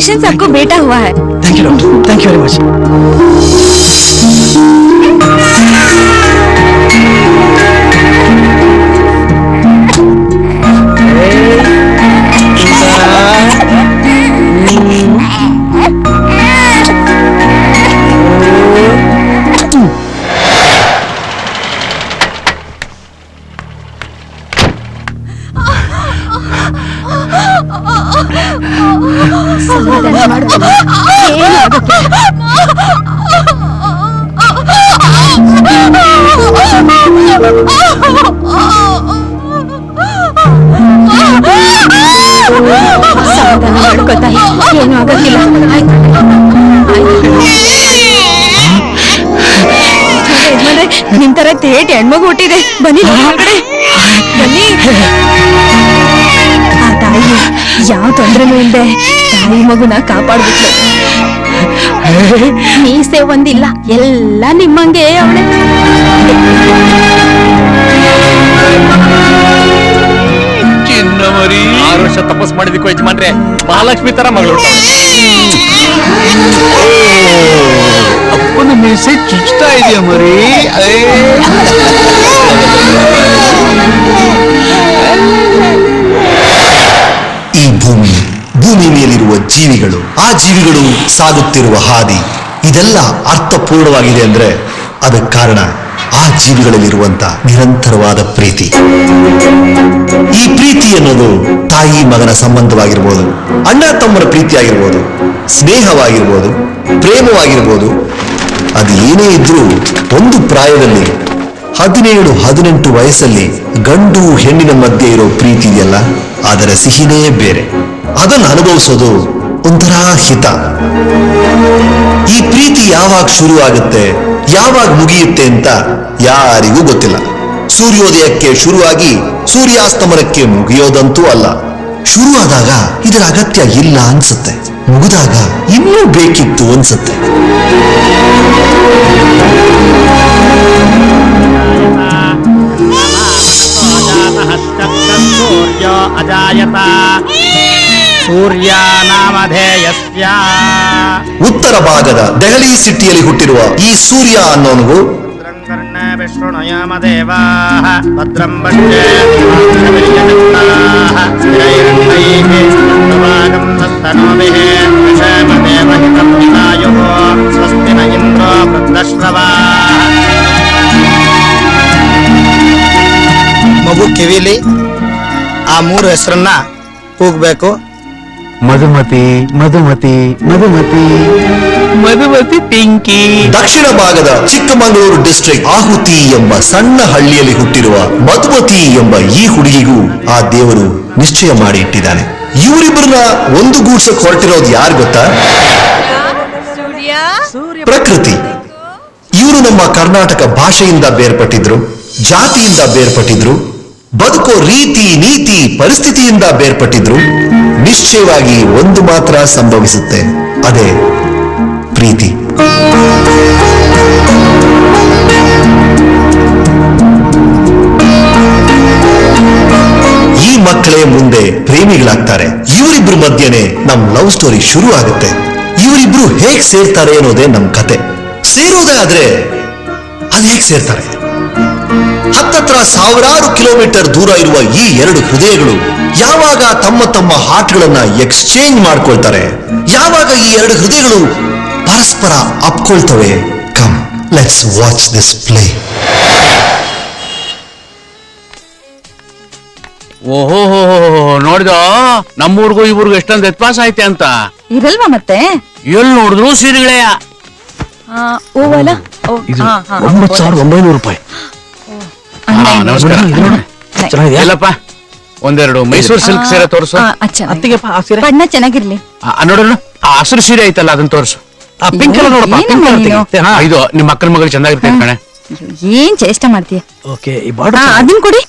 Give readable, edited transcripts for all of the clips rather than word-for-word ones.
Congratulations, आपको बेटा हुआ है. Thank you, doctor. Thank you very much. ಏನು ಆಗಕ್ಕಿಲ್ಲ. ನಿಮ್ ತರ ತೇಟ್ ಹೆಣ್ಮಗು ಹುಟ್ಟಿದೆ. ಬನ್ನಿ ಬನ್ನಿ. ಆ ತಾಯಿ ಯಾವ ತೊಂದ್ರೆನೂ ಇಲ್ಲದೆ ತಾಯಿ ಮಗುನ ಕಾಪಾಡ್ಬಿಟ್ಲು. ಮೀಸೆ ಒಂದಿಲ್ಲ, ಎಲ್ಲ ನಿಮ್ಮಂಗೆ ಅವಳೆ. 6 ವರ್ಷ ತಪಸ್ ಮಾಡಿದಕ್ಕೂ ಯಜಮಾನ್ರೆ ಮಹಾಲಕ್ಷ್ಮಿ ತರ ಮಗಳು. ಅಪ್ಪನ ಮೀಸೆ ಚುಚ್ತಾ ಇದೆಯಾ ಮರಿ? ಈ ಭೂಮಿ ಮೇಲಿರುವ ಜೀವಿಗಳು, ಆ ಜೀವಿಗಳು ಸಾಗುತ್ತಿರುವ ಹಾದಿ, ಇದೆಲ್ಲ ಅರ್ಥಪೂರ್ಣವಾಗಿದೆ ಅಂದ್ರೆ ಅದಕ್ಕೆ ಕಾರಣ ಆ ಜೀವಿಗಳಲ್ಲಿರುವಂತ ನಿರಂತರವಾದ ಪ್ರೀತಿ. ಈ ಪ್ರೀತಿ ಅನ್ನೋದು ತಾಯಿ ಮಗನ ಸಂಬಂಧವಾಗಿರ್ಬೋದು, ಅಣ್ಣ ತಮ್ಮರ ಪ್ರೀತಿ ಆಗಿರ್ಬೋದು, ಸ್ನೇಹವಾಗಿರ್ಬೋದು, ಪ್ರೇಮವಾಗಿರ್ಬೋದು. ಅದು ಏನೇ ಇದ್ರೂ ಒಂದು ಪ್ರಾಯದಲ್ಲಿ 17-18 ವಯಸ್ಸಲ್ಲಿ ಗಂಡು ಹೆಣ್ಣಿನ ಮಧ್ಯೆ ಇರೋ ಪ್ರೀತಿ ಇದೆಯಲ್ಲ, ಅದರ ಸಿಹಿನೇ ಬೇರೆ. ಅದನ್ನು ಅನುಭವಿಸೋದು ಒಂಥರ ಹಿತ. ಈ ಪ್ರೀತಿ ಯಾವಾಗ ಶುರು ಆಗುತ್ತೆ, ಯಾವಾಗ ಮುಗಿಯುತ್ತೆ ಅಂತ ಯಾರಿಗೂ ಗೊತ್ತಿಲ್ಲ. ಸೂರ್ಯೋದಯಕ್ಕೆ ಶುರುವಾಗಿ ಸೂರ್ಯಾಸ್ತಮನಕ್ಕೆ ಮುಗಿಯೋದಂತೂ ಅಲ್ಲ. ಶುರುವಾದಾಗ ಇದರ ಅಗತ್ಯ ಇಲ್ಲ ಅನ್ಸುತ್ತೆ, ಮುಗಿದಾಗ ಇನ್ನೂ ಬೇಕಿತ್ತು ಅನ್ಸುತ್ತೆ. ಉತ್ತರ ಭಾಗದ ದೆಹಲಿ ಸಿಟಿಯಲ್ಲಿ ಹುಟ್ಟಿರುವ ಈ ಸೂರ್ಯ ಅನ್ನೋನಿಗೂ ಮಗು ಕಿವಿಲಿ ಆ 3 ಹೆಸರನ್ನ ಕೂಗ್ಬೇಕು. ಮಧುಮತಿ ಮಧುಮತಿ ಮಧುಮತಿ ಮಧುಮತಿ ಪಿಂಕಿ. ದಕ್ಷಿಣ ಭಾಗದ ಚಿಕ್ಕಮಗಳೂರು ಡಿಸ್ಟ್ರಿಕ್ಟ್ ಆಹುತಿ ಎಂಬ ಸಣ್ಣ ಹಳ್ಳಿಯಲ್ಲಿ ಹುಟ್ಟಿರುವ ಮಧುಮತಿ ಎಂಬ ಈ ಹುಡುಗಿಗೂ ಆ ದೇವರು ನಿಶ್ಚಯ ಮಾಡಿ ಇಟ್ಟಿದ್ದಾನೆ. ಇವರಿಬ್ಬರನ್ನ ಒಂದುಗೂಡ್ಸಕ್ ಹೊರಟಿರೋದು ಯಾರು ಗೊತ್ತಾ? ಪ್ರಕೃತಿ. ಇವರು ನಮ್ಮ ಕರ್ನಾಟಕ ಭಾಷೆಯಿಂದ ಬೇರ್ಪಟ್ಟಿದ್ರು, ಜಾತಿಯಿಂದ ಬೇರ್ಪಟ್ಟಿದ್ರು, ಬದುಕೋ ರೀತಿ ನೀತಿ ಪರಿಸ್ಥಿತಿಯಿಂದ ಬೇರ್ಪಟ್ಟಿದ್ರು. ನಿಶ್ಚಯವಾಗಿ ಒಂದು ಮಾತ್ರ ಸಂಭವಿಸುತ್ತೆ, ಅದೇ ಪ್ರೀತಿ. ಈ ಮಕ್ಕಳೇ ಮುಂದೆ ಪ್ರೇಮಿಗಳಾಗ್ತಾರೆ. ಇವರಿಬ್ರು ಮಧ್ಯೆನೆ ನಮ್ ಲವ್ ಸ್ಟೋರಿ ಶುರು ಆಗುತ್ತೆ. ಇವರಿಬ್ರು ಹೇಗ್ ಸೇರ್ತಾರೆ ಅನ್ನೋದೇ ನಮ್ ಕತೆ. ಸೇರೋದೇ ಆದ್ರೆ ಅದು ಹೇಗ್ ಸೇರ್ತಾರೆ? ಹತ್ತತ್ರ 1000 ಕಿಲೋಮೀಟರ್ ದೂರ ಇರುವ ಈ 2 ಹೃದಯಗಳು ಯಾವಾಗ ತಮ್ಮ ತಮ್ಮ ಹಾರ್ಟ್ಗಳನ್ನ ಎಕ್ಸ್ಚೇಂಜ್ ಮಾಡ್ಕೊಳ್ತಾರೆ, ಯಾವಾಗ ಈ 2 ಹೃದಯಗಳು ಪರಸ್ಪರ ಅಪ್ಕೊಳ್ತವೆ. Come, let's watch this play. ಓಹೋ, ನೋಡಿದ ನಮ್ಮೂರ್ಗೂ ಇವ್ರಿಗೂ ಎಷ್ಟೊಂದು ವ್ಯತ್ಯಾಸ ಐತೆ ಅಂತ. ಇರಲ್ವಾ ಮತ್ತೆ? ಎಲ್ಲಿ ನೋಡಿದ್ರು ಸೀರೆಗಳೆಯ. ಓವಲ್ಲ 9,900 ರೂಪಾಯಿ. ನಮಸ್ಕಾರ. ಎಲ್ಲಪ್ಪ ಒಂದೆರಡು ಮೈಸೂರು ಸಿಲ್ಕ್ ಸೀರೆ ತೋರಿಸು. ಬಣ್ಣ ಚೆನ್ನಾಗಿರ್ಲಿ. ನೋಡೋಣ, ಆ ಹಸಿರು ಸೀರೆ ಐತಲ್ಲ ಅದನ್ನ ತೋರಿಸು. ಪಿಂಕ್ ಕಲರ್ ನೋಡಪ್ಪ. ಇದು ನಿಮ್ಮ ಅಕ್ಕನ ಮಗಳು ಚೆನ್ನಾಗಿರ್ತೇನೆ ಕಣೆ. ಏನ್ ಚೇಷ್ಟ ಮಾಡ್ತೀಯ? ಓಕೆ, ಅದನ್ನ ಕೊಡಿ.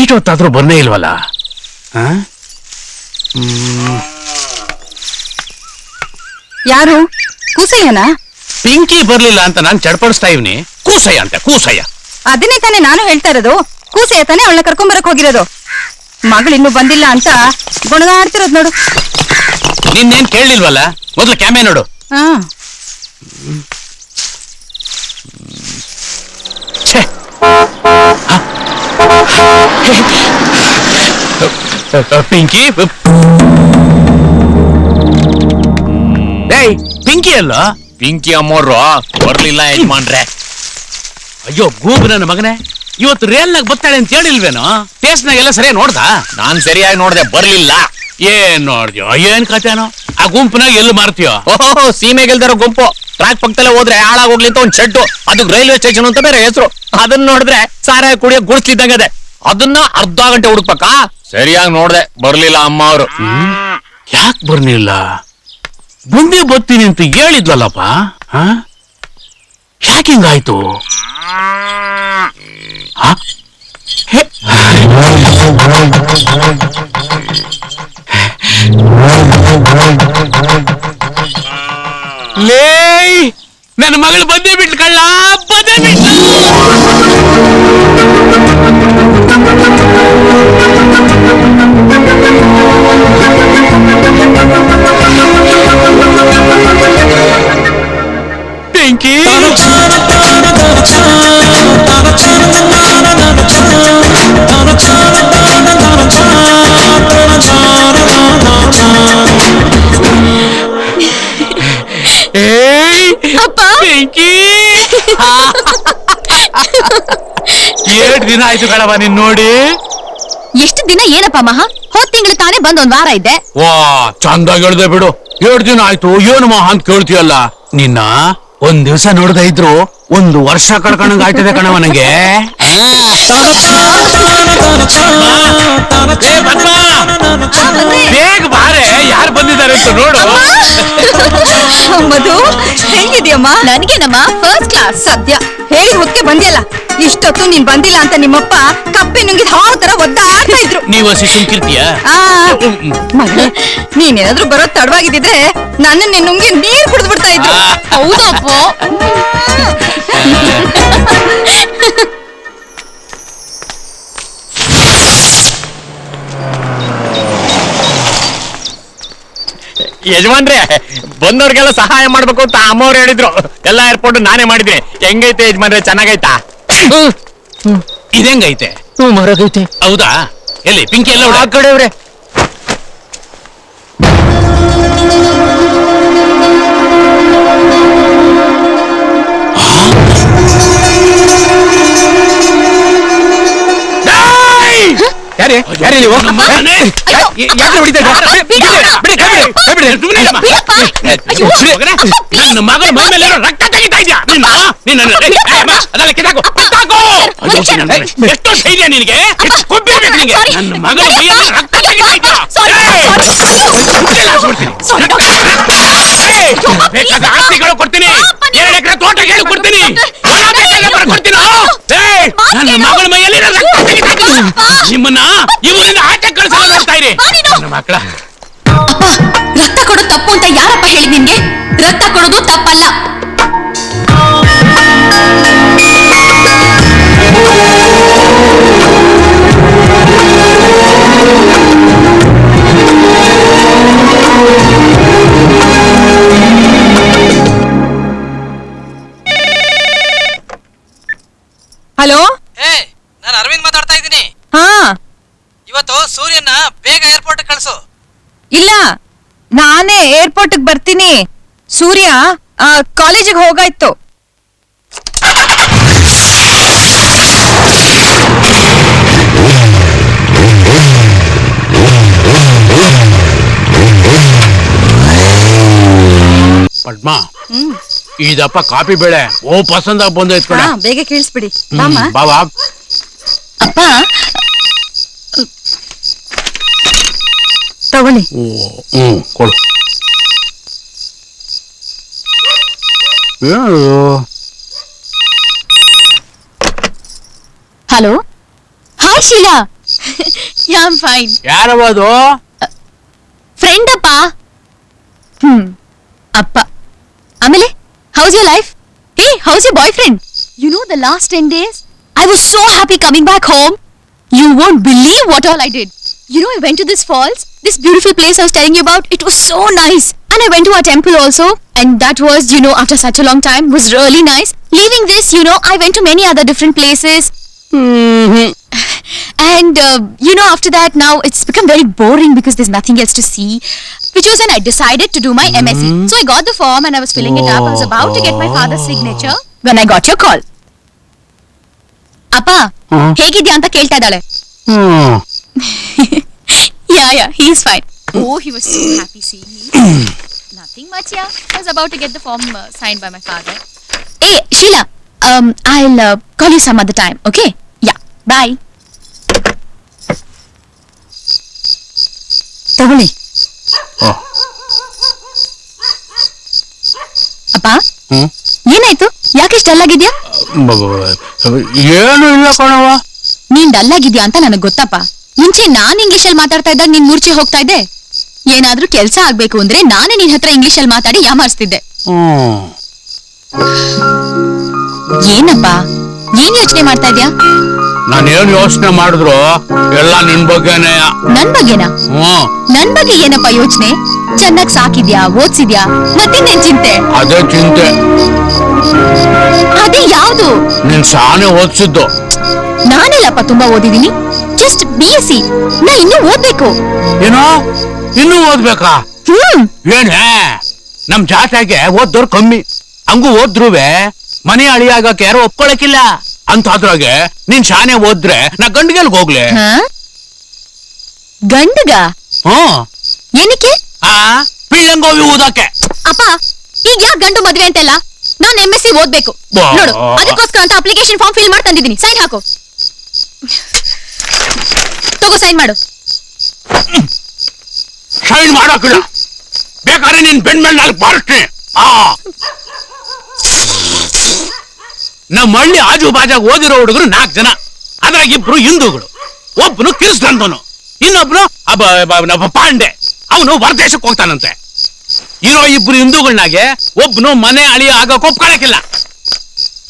ಇಷ್ಟೊತ್ತಾದ್ರೂ ಬಂದೇ ಇಲ್ವಲ್ಲ? ಯಾರು? ಕೂಸಯ್ಯನಾ? ಪಿಂಕಿ ಬರ್ಲಿಲ್ಲ ಅಂತ ನಾನ್ ಚಡ್ಪಡಿಸ್ತಾ ಇವ್ನಿ. ಕೂಸಯ್ಯ ಅಂತ, ಕೂಸಯ್ಯ. ಅದನ್ನೇ ತಾನೇ ನಾನು ಹೇಳ್ತಾ ಇರೋದು. ಕೂಸಯ್ಯ ತಾನೇ ಅವಳನ್ನ ಕರ್ಕೊಂಬರಕ್ ಹೋಗಿರೋದು. ಮಗಳು ಇನ್ನೂ ಬಂದಿಲ್ಲ ಅಂತ ಗೊಣಗಾಡ್ತಿರೋದು ನೋಡು. ನಿನ್ನೇನ್ ಕೇಳಲಿಲ್ವಲ್ಲ? ಮೊದ್ಲು ಕ್ಯಾಮೆ ನೋಡು. ಹಾ, ಛೆ! ಪಿಂಕಿ ಏಯ್, ಪಿಂಕಿ ಅಲ್ಲ? ಪಿಂಕಿ ಅಮ್ಮೋರು ಬರ್ಲಿಲ್ಲ ಯಜಮಾನ್ರೆ. ಅಯ್ಯೋ ಗೂಬ್ ನನ್ನ ಮಗನೇ, ಇವತ್ತು ರೇಲ್ನಾಗ ಬರ್ತಾಳೆ ಅಂತ ಹೇಳಿಲ್ವೇನೋ? ಟೇಸ್ಟ್ನಾಗ ಎಲ್ಲ ಸರಿಯಾಗಿ ನೋಡ್ದ? ನಾನ್ ಸರಿಯಾಗಿ ನೋಡ್ದೆ, ಬರ್ಲಿಲ್ಲ. ಏನ್ ನೋಡ್ದ್ಯೋ? ಏನ್ ಕಥೆನೋ? ಆ ಗುಂಪಿನಾಗ ಎಲ್ಲಿ ಮಾರ್ತೀಯೋ? ಓಹೋ, ಸೀಮೆಗೆಲ್ದಾರ ಗುಂಪು. ಟ್ರ್ಯಾಕ್ ಪಕ್ಕದಲ್ಲೇ ಹೋದ್ರೆ ಹಾಳಾಗೋಗ್ಲಿ ಅಂತ ಒಂದ್ ಶೆಡ್ಡು, ಅದಕ್ಕೆ ರೈಲ್ವೆ ಸ್ಟೇಷನ್ ಅಂತ ಬೇರೆ ಹೆಸರು. ಅದನ್ನ ನೋಡಿದ್ರೆ ಸಾರಾಯ ಕುಡಿಯೋ ಗುಡಿಸ್ಲಿದ್ದಂಗದೆ. ಅದನ್ನ ಅರ್ಧ ಗಂಟೆ ಹುಡುಕ್ಬೇಕಾ? ಸರಿಯಾಗಿ ನೋಡ್ದೆ, ಬರ್ಲಿಲ್ಲ ಅಮ್ಮ ಅವರು. ಯಾಕೆ ಬರ್ಲಿಲ್ಲ? ಮುಂದೆ ಬರ್ತೀನಿ ಅಂತ ಹೇಳಿದ್ಲಲ್ಲಪ್ಪ. ಯಾಕೆ ಹಿಂಗಾಯ್ತು? ಲೇ, ನನ್ನ ಮಗಳು ಬಂದೇ ಬಿಟ್ಲು ಕಳ್ಳ, ಬಂದೇ ಬಿಟ್ಲು. ಪಿಂಕಿ ಪಿಂಕಿ, 7 ದಿನ ಆಯ್ತು ಕಣವ ನಿನ್ ನೋಡಿ. ಎಷ್ಟು ದಿನ ಏನಪ್ಪ ಮಹಾ? ಹೋದ್ ತಿಂಗಳು ತಾನೇ ಬಂದ್ ಒಂದ್ ವಾರ ಇದ್ದೆ. ವಾ, ಚಂದಾಗಿ ಹೇಳ್ದೆ ಬಿಡು. 7 ದಿನ ಆಯ್ತು ಏನು ಮಹಾ ಅಂತ ಕೇಳ್ತೀಯಲ್ಲ. ನಿನ್ನ ಒಂದ್ ದಿವ್ಸ ನೋಡ್ದ ಇದ್ರು 1 ವರ್ಷ ಕಳ್ಕೊಂಡಂಗ ಆಯ್ತದೆ ಕಣವ ನಂಗೆ. ಬೇಗ ಬಾರೆ, ಯಾರು ಬಂದಿದ್ದಾರೆ ಅಂತ ನೋಡು. ಮಧು, ಹೆಂಗಿದ್ಯಮ್ಮ? ನನ್ಗೇನಮ್ಮ ಫಸ್ಟ್ ಕ್ಲಾಸ್. ಸದ್ಯ ಹೇಳಿ ಹೊಕ್ಕೆ ಬಂದಿಯಲ್ಲ. ಇಷ್ಟೊತ್ತು ನೀನ್ ಬಂದಿಲ್ಲ ಅಂತ ನಿಮ್ಮಪ್ಪ ಕಪ್ಪೆ ನುಂಗಿದ ಹಾವು ತರ ಒದ್ದಾಡ್ತಾ ಇದ್ರು. ನೀವು ಸುಮ್ಕಿರ್ತೀಯ? ಮಗಳೇ, ನೀನೇನಾದ್ರೂ ಬರೋದ್ ತಡವಾಗಿದ್ದಿದ್ರೆ ನನ್ನನ್ನೇ ನುಂಗಿ ನೀರ್ ಕುಡಿದು ಬಿಡ್ತಾ ಇದ್ರು. ಹೌದಪ್ಪ. ಯಜಮಾನ್ರೆ, ಬಂದವ್ರಿಗೆಲ್ಲ ಸಹಾಯ ಮಾಡ್ಬೇಕು ಅಂತ ಅಮ್ಮವ್ರು ಹೇಳಿದ್ರು. ಎಲ್ಲ ಏರ್ಪೋರ್ಟ್ ನಾನೇ ಮಾಡಿದ್ದೆ. ಹೆಂಗೈತೆ ಯಜಮಾನ್ರೆ? ಚೆನ್ನಾಗೈತಾ? ಇದೆಂಗೈತೆ? ಮರಗೈತೆ. ಹೌದಾ? ಎಲ್ಲಿ ಪಿಂಕಿ ಎಲ್ಲ ಆ ಕಡೆ ಅವ್ರೆ. ಯಾರೇ ನೀವು? ಯಾಕೆ ಹೊಡಿತಾ ನನ್ನ ಮಗಳ ಮೈ ಮೇಲೆ ರಕ್ತ ತೆಗಿತಾ ಇದ್ಯಾ? ಎಷ್ಟೋ ಧೈರ್ಯ ನಿನಗೆ? ಕೊಬ್ಬಿರ್ಬೇಕು ನಿನಗೆ. ನನ್ನ ಮಗಳ ಮೈಯಲ್ಲಿ ರಕ್ತ ತೆಗಿತಾ ಇದ್ಯಾ? ಬೇಕಾದ ಆಸ್ತಿಗಳು ಕೊಡ್ತೀನಿ, 2 ಎಕರೆ ತೋಟ ಹೇಳಿ ಕೊಡ್ತೀನಿ, ಕೊಡ್ತೀನಿ. ನನ್ನ ಮಗಳ ಮೈಯಲ್ಲಿ ರಕ್ತ ತೆಗಿತಾ ಇದ್ಯಾ? ನಿಮ್ಮನ್ನ ಇವರಿಂದ ಆಚೆ ಕಳಿಸ್ತಾ ಇರಿ ನನ್ನ ಮಕ್ಕಳ. ರಕ್ತ ಕೊಡೋದು ತಪ್ಪು ಅಂತ ಯಾರಪ್ಪ ಹೇಳಿ ನಿನ್ಗೆ? ರಕ್ತ ಕೊಡೋದು ತಪ್ಪಲ್ಲ. ಹಲೋ, ನಾನು ಅರವಿಂದ್ ಮಾತಾಡ್ತಾ ಇದ್ದೀನಿ. ಹಾ, ಇವತ್ತು ಸೂರ್ಯನ ಬೇಗ ಏರ್ಪೋರ್ಟ್ ಕಳಿಸು. ಇಲ್ಲ, ನಾನೇ ಏರ್ಪೋರ್ಟ್ ಬರ್ತೀನಿ. ಸೂರ್ಯ ಕಾಲೇಜಿಗೆ ಹೋಗಾಯ್ತು. ಪದ್ಮ, ಇದಪ್ಪ ಕಾಫಿ ಬೇಳೆ ಓ ಪಸಂದಾಗ ಬಂದೈತ್ ಕಣ. ಬೇಗ ಕೇಳಿಸ್ಬಿಡಿ. ಬಾಬಾ ಅಪ್ಪ ತಗೊಳ್ಳಿ. ಕೊಡು. Hello, hi Sheela. Yeah I am fine. ಯಾರವದು? ಫ್ರೆಂಡ್ ಅಪ್ಪ. ಅಪ್ಪ. ಆಮೇಲೆ ಹೌಸ್ ಯೋರ್ ಲೈಫ್? ಏ how's your boyfriend? You know the last 10 days I was so happy coming back home. You won't believe what all I did. You know, I went to this falls, this beautiful place I was telling you about. It was so nice. And I went to our temple also. And that was, you know, after such a long time, was really nice. Leaving this, you know, I went to many other different places. And, you know, after that, now it's become very boring because there's nothing else to see. Which was when I decided to do my MSc. So I got the form and I was filling it up. I was about to get my father's signature when I got your call. ಅಪ್ಪ ಹೇಗಿದ್ಯಾ ಅಂತ ಕೇಳ್ತಾ ಇದ್ದಾಳೆ. Yeah, he is fine. Oh, he was so happy seeing me. Nothing much, yeah. I was about to get the form signed by my father. Hey, Sheila, I'll call you some other time, okay? Yeah, bye. ತಗೊಳ್ಳಿ. ಅಪ್ಪ ಏನಾಯ್ತು? ಯಾಕೆ dull ಆಗಿದ್ಯಾ? ಏನು ಇಲ್ಲ ಕಣವ. ನೀನ್ dull ಆಗಿದ್ಯಾ ಅಂತ ನನಗ್ ಗೊತ್ತಪ್ಪ. ಮುಂಚೆ ನಾನ್ ಇಂಗ್ಲಿಷ್ ಅಲ್ಲಿ ಮಾತಾಡ್ತಾ ಇದ್ದಾಗ ನೀನ್ ಮೂರ್ಛೆ ಹೋಗ್ತಾ ಇದ್ದೆ. ಏನಾದ್ರೂ ಕೆಲ್ಸ ಆಗ್ಬೇಕು ಅಂದ್ರೆ ನಾನೇ ನಿನ್ ಹತ್ರ ಇಂಗ್ಲಿಷ್ ಅಲ್ಲಿ ಮಾತಾಡಿ ಯಾಮಾರಿಸ್ತಿದ್ದೆ. ಏನಪ್ಪ ಏನ್ ಯೋಚನೆ ಮಾಡ್ತಾ ಇದ್ಯಾ? ನಾನೇನ್ ಯೋಚನೆ ಮಾಡಿದ್ರು ಎಲ್ಲ ನಿನ್ ಬಗ್ಗೆನೇ. ನನ್ ಬಗ್ಗೆನಾ? ನನ್ ಬಗ್ಗೆ ಏನಪ್ಪ ಯೋಚನೆ? ಚೆನ್ನಾಗ್ ಸಾಕಿದ್ಯಾ, ಓದ್ಸಿದ್ಯಾ, ಮತ್ತಿನ್ನೇನ್ ಚಿಂತೆ? ಅದೇ ಚಿಂತೆ. ಅದೇ ಯಾವ್ದು? ನೀನ್ ಶಾನೆ ಓದ್ಸಿದ್ದು. ನಾನೆಲ್ಲಪ್ಪ ತುಂಬಾ ಓದಿದೀನಿ. Just BSc. ನಾ ಇನ್ನೂ ಓದ್ಬೇಕು. ಏನೋ ಇನ್ನೂ ಓದ್ಬೇಕಾ? ಏನೇ ನಮ್ ಜಾತ್ಯಾಗೆ ಓದ್ದೋರ್ ಕಮ್ಮಿ. ಹಂಗೂ ಓದ್ರುವೆ ಮನೆ ಅಳಿಯಾಗಕ್ಕೆ ಯಾರು ಒಪ್ಕೊಳಕಿಲ್ಲ ಅಂತಾದ್ರಾಗೆ ನೀನ್ ಶಾನೆ ಓದ್ರೆ ನಾ ಗಂಡಿಗೆಲ್ಗ್ ಹೋಗ್ಲೆ? ಗಂಡಗ? ಏನಕ್ಕೆ? ಪಿಳ್ಳಂಗೋವಿ ಊದಕ್ಕೆ. ಅಪ್ಪ ಈಗ ಯಾಕೆ ಗಂಡು ಮದ್ವೆ ಅಂತೆಲ್ಲ? ನಾನ್ MSc ಓದ್ಬೇಕು ನೋಡು. ಅದಕ್ಕೋಸ್ಕರ ಅಂತ ಅಪ್ಲಿಕೇಶನ್ ಫಾರ್ಮ್ ಫಿಲ್ ಮಾಡಿ ತಂದಿದ್ದೀನಿ. ಸೈನ್ ಹಾಕು. ತಗೋ ಸೈನ್ ಮಾಡು. ಸೈನ್ ಮಾಡೋಕಿಲ್ಲ. ಬೇಕಾದ್ರೆ ನೀನ್ ಬೆಂಡ್ ಮೇಲೆ ನಾಲ್ಕು ಬಾರಿಸ್ತೀನಿ. ನಮ್ಮ ಹಳ್ಳಿ ಆಜು ಬಾಜಾಗ ಓದಿರೋ ಹುಡುಗರು 4 ಜನ. ಅದ್ರಾಗ 2 ಹಿಂದೂಗಳು, ಒಬ್ಬನು ಕಿರಿಸ್ದಂತನು, ಇನ್ನೊಬ್ನು ಪಾಂಡೆ, ಅವನು ಹೊರದೇಶಕ್ಕೆ ಹೋಗ್ತಾನಂತೆ. ಇರೋ 2 ಹಿಂದೂಗಳನ್ನಾಗೆ ಒಬ್ನು ಮನೆ ಅಳಿಯ ಆಗಕ್ಕೆ ಒಪ್ಕೊಳಕಿಲ್ಲ.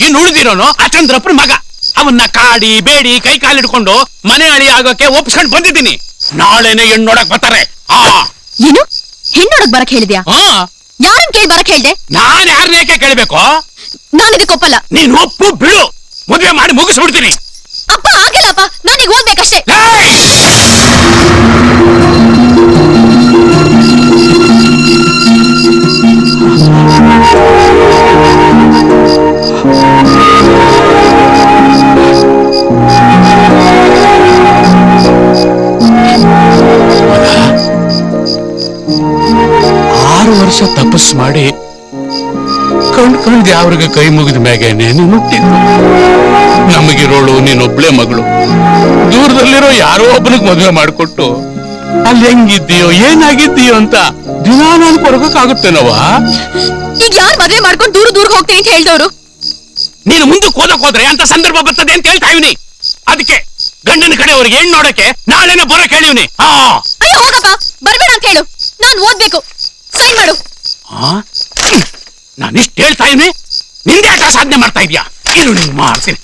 ಇನ್ನು ಉಳಿದಿರೋನು ಅಚಂದ್ರಪ್ಪನ ಮಗ. ಅವನ್ನ ಕಾಡಿ ಬೇಡಿ ಕೈ ಕಾಲಿಡ್ಕೊಂಡು ಮನೆ ಅಳಿಯ ಆಗಕ್ಕೆ ಒಪ್ಸ್ಕೊಂಡ್ ಬಂದಿದ್ದೀನಿ. ನಾಳೆನೆ ಹೆಣ್ಣು ನೋಡಕ್ ಬರ್ತಾರೆ. ಏನು ಹೆಣ್ಣು ನೋಡಕ್ ಬರಕ್ ಹೇಳಿದ್ಯಾ? ಯಾರನ್ ಕೇಳಿ ಬರಕ್ ಹೇಳ್ದೆ? ನಾನ್ ಯಾರನ್ನೇಕೆ ಕೇಳ್ಬೇಕು? ನಾನು ಇದಕ್ಕೆ ಒಪ್ಪಲ್ಲ. ನೀನ್ ಒಪ್ಪು ಬಿಡು, ಮದುವೆ ಮಾಡಿ ಮುಗಿಸ್ಬಿಡ್ತೀನಿ. ಅಪ್ಪ ಆಗಿಲ್ಲಪ್ಪ, ನಾನೀಗ ಓದ್ಬೇಕಷ್ಟೇ. ವರ್ಷ ತಪಸ್ ಮಾಡಿ ಕಂಡ್ಕಂಡ್ ಯಾವ್ರಿಗೆ ಕೈ ಮುಗಿದ ಮ್ಯಾಗೆ ನೀನು ಹುಟ್ಟಿದ್ದು. ನಮಗಿರೋಳು ನೀನೊಬ್ಳೆ ಮಗಳು. ದೂರದಲ್ಲಿರೋ ಯಾರೋ ಒಬ್ಬನಿಗೆ ಮದುವೆ ಮಾಡಿಕೊಟ್ಟು ಅಲ್ಲಿ ಹೆಂಗಿದ್ದೀಯೋ ಏನಾಗಿದ್ದೀಯೋ ಅಂತ ದಿನ ನಾನು ಕೊರಗಕ್ಕಾಗುತ್ತೇನವ? ಈಗ ಯಾರು ಮದುವೆ ಮಾಡ್ಕೊಂಡು ದೂರ ಹೋಗ್ತೀನಿ ಅಂತ ಹೇಳ್ದವ್ರು? ನೀನು ಮುಂದಕ್ಕೆ ಹೋದ್ರೆ ಅಂತ ಸಂದರ್ಭ ಬರ್ತದೆ ಅಂತ ಹೇಳ್ತಾ ಇವ್ನಿ. ಅದಕ್ಕೆ ಗಂಡನ ಕಡೆಯವ್ರಿಗೆ ಹೆಣ್ಣು ನೋಡಕ್ಕೆ ನಾಳೆನ ಬರಕ್ ಹೇಳಿವ್ನಿ. ಅಯ್ಯೋ ಹೋಗಪ್ಪ, ಬರ್ಬೇಡ ಅಂತ ಹೇಳು. ನಾನು ಓದ್ಬೇಕು. ಸೈನ್ ಮಾಡು. ನಾನಿಷ್ಟು ಹೇಳ್ತಾ ಇವ್ನಿ, ನಿಂದೆ ಆಟ ಸಾಧನೆ ಮಾಡ್ತಾ ಇದ್ಯಾ? ಇರು ನೀನು ಮಾಡ್ತೀನಿ.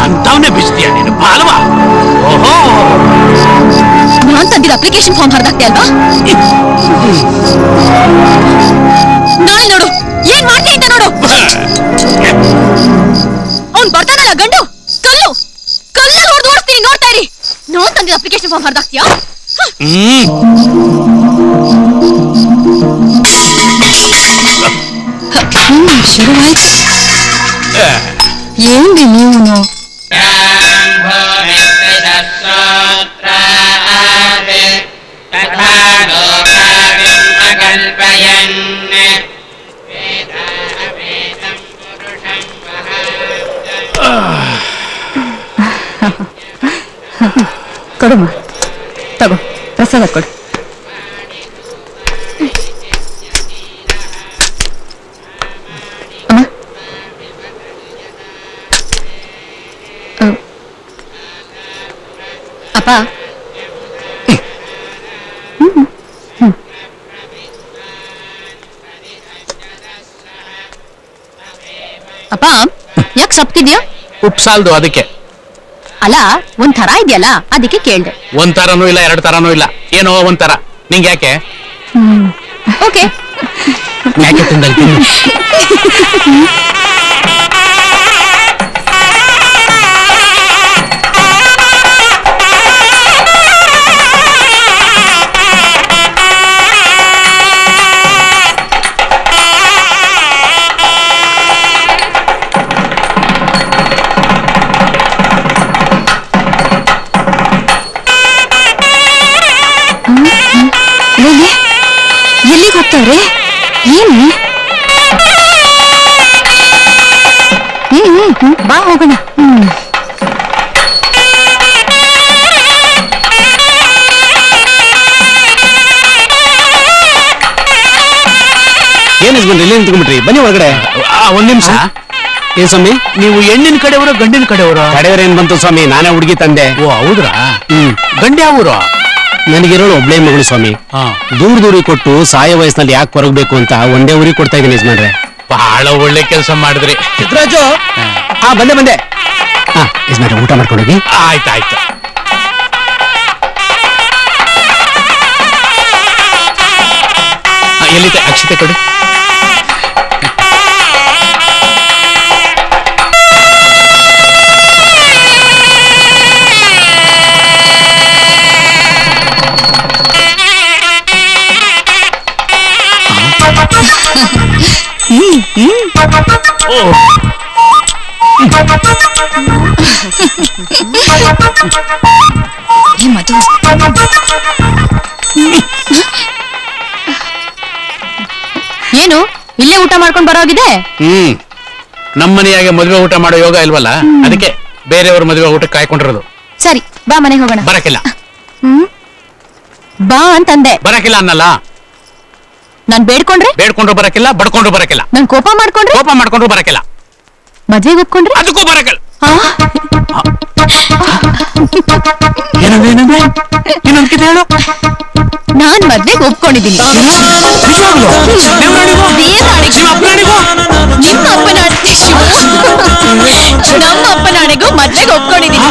ನಂತವನೇ ಬಿಸ್ತೀಯ ನೀನು ಬಾಲ್ವಾ? ಓಹೋ, ನಾನ್ ತಂದಿರೋ ಅಪ್ಲಿಕೇಶನ್ ಫಾರ್ಮ್ ಹರಿದಾಕ್ತೆ ಅಲ್ವಾ? ನಾಳೆ ನೋಡು ಏನ್ ಮಾಡ್ತೀನಿ ಅಂತ ನೋಡು. ಅವ್ನ್ ಬರ್ತಾನಲ್ಲ ಗಂಡು, ಕಲ್ಲು ಹೊಡೆದು ಓಡಿಸ್ತೀನಿ, ನೋಡ್ತಾ ಇರಿ. ನಾನ್ ತಂದಿರೋ ಅಪ್ಲಿಕೇಶನ್ ಫಾರ್ಮ್ ಹರಿದಾಕ್ತೀಯಾ? ಶುರುವಾಯ್ತು. ಏನ್ರಿ ನೀವು? ಕೊಡಮ್ಮ, ತಗೋ ಪ್ರಸಾದ ಕೊಡು. ಅಮ್ಮ ಅಪ್ಪ ಅಪ್ಪ ಯಾಕೆ ಸಪ್ತಿದ್ಯಾ? ಉಪ್ಪು ಸಾಲ್ದು ಅದಕ್ಕೆ. ಅಲ್ಲ ಒಂದ್ ಥರ ಇದೆಯಲ್ಲ ಅದಕ್ಕೆ ಕೇಳ್ದೆ. ಒಂದ್ ತರನೂ ಇಲ್ಲ, ಎರಡ್ ತರನೂ ಇಲ್ಲ, ಏನೋ ಒಂಥರ. ನಿಂಗೆ ಯಾಕೆ? ಓಕೆ. ಯಾಕೆ ತಿಂದಲ್ಲಿ ಎಲ್ಲಿಗೆ ಹೋಗ್ತಾರೆ? ಏನು? ಬಾ ಹೋಗೋಣ. ಏನ್ ಯಜಮಾನ್ರಿ ಇಲ್ಲಿ ನಿಂತ್ಕೊಂಡ್ಬಿಟ್ರಿ? ಬನ್ನಿ ಒಳಗಡೆ. ಒಂದ್ ನಿಮಿಷ. ಏನ್ ಸ್ವಾಮಿ, ನೀವು ಹೆಣ್ಣಿನ ಕಡೆಯವರು ಗಂಡಿನ ಕಡೆಯವರು? ಕಡೆಯವ್ರೇನ್ ಬಂತು ಸ್ವಾಮಿ, ನಾನೇ ಹುಡುಗಿ ತಂದೆ. ಓ ಹೌದ್ರಾ? ಗಂಡ ಯಾವೂರು? ನನಗಿರೋಳು ಒಬ್ಳೇ ಮಗಳು ಸ್ವಾಮಿ. ದೂರದೂರಿಗೆ ಕೊಟ್ಟು ಸಾಯ ವಯಸ್ಸಿನಲ್ಲಿ ಯಾಕೆ ಹೊರಗಬೇಕು ಅಂತ ಒಂದೇ ಊರಿಗೆ ಕೊಡ್ತಾ ಇದ್ದೀನಿ ಯಜಮಾನ್ರೆ. ಬಹಳ ಒಳ್ಳೆ ಕೆಲಸ ಮಾಡಿದ್ರಿ ಸಿದ್ದರಾಜು. ಬಂದೆ. ಯಜಮಾನ್ರೆ ಊಟ ಮಾಡ್ಕೊಂಡೋಗಿ. ಆಯ್ತಾಯ್ತು. ಎಲ್ಲಿದೆ ಅಕ್ಷತೆ ಕೊಡಿ. ಏನು ಇಲ್ಲೇ ಊಟ ಮಾಡ್ಕೊಂಡ್ ಬರೋಗಿದೆ? ನಮ್ಮನೆಯಾಗೆ ಮದುವೆ ಊಟ ಮಾಡೋ ಯೋಗ ಇಲ್ವಲ್ಲ, ಅದಕ್ಕೆ ಬೇರೆಯವ್ರ ಮದುವೆ ಊಟಕ್ಕೆ ಕಾಯ್ಕೊಂಡಿರೋದು. ಸರಿ ಬಾ ಮನೆಗೆ ಹೋಗೋಣ. ಬರಕಿಲ್ಲ. ಬಾ ಅಂತಂದೆ. ಬರಕಿಲ್ಲ ಅನ್ನಲ್ಲ. ನಾನ್ ಬೇಡ್ಕೊಂಡ್ರು ಬರಕಿಲ್ಲ, ಬಡ್ಕೊಂಡ್ರು ಬರಕಿಲ್ಲ. ನಾನ್ ಕೋಪ ಮಾಡ್ಕೊಂಡ್ರು ಬರಕಿಲ್ಲ. ಮದ್ವೆಗೆ ಒಪ್ಕೊಂಡ್ರೆ ಅದಕ್ಕೂ ಬರಕಿಲ್ಲ. ಇನ್ನೊಂದ್ಕಿತ ಹೇಳು. ನಾನ್ ಮದ್ವೆಗೆ ಒಪ್ಕೊಂಡಿದ್ದೀನಿ. ನಿಮ್ಮ ನಮ್ಮ ಅಪ್ಪನಾಣೆಗೂ ಮದ್ವೆಗೆ ಒಪ್ಕೊಂಡಿದ್ದೀನಿ.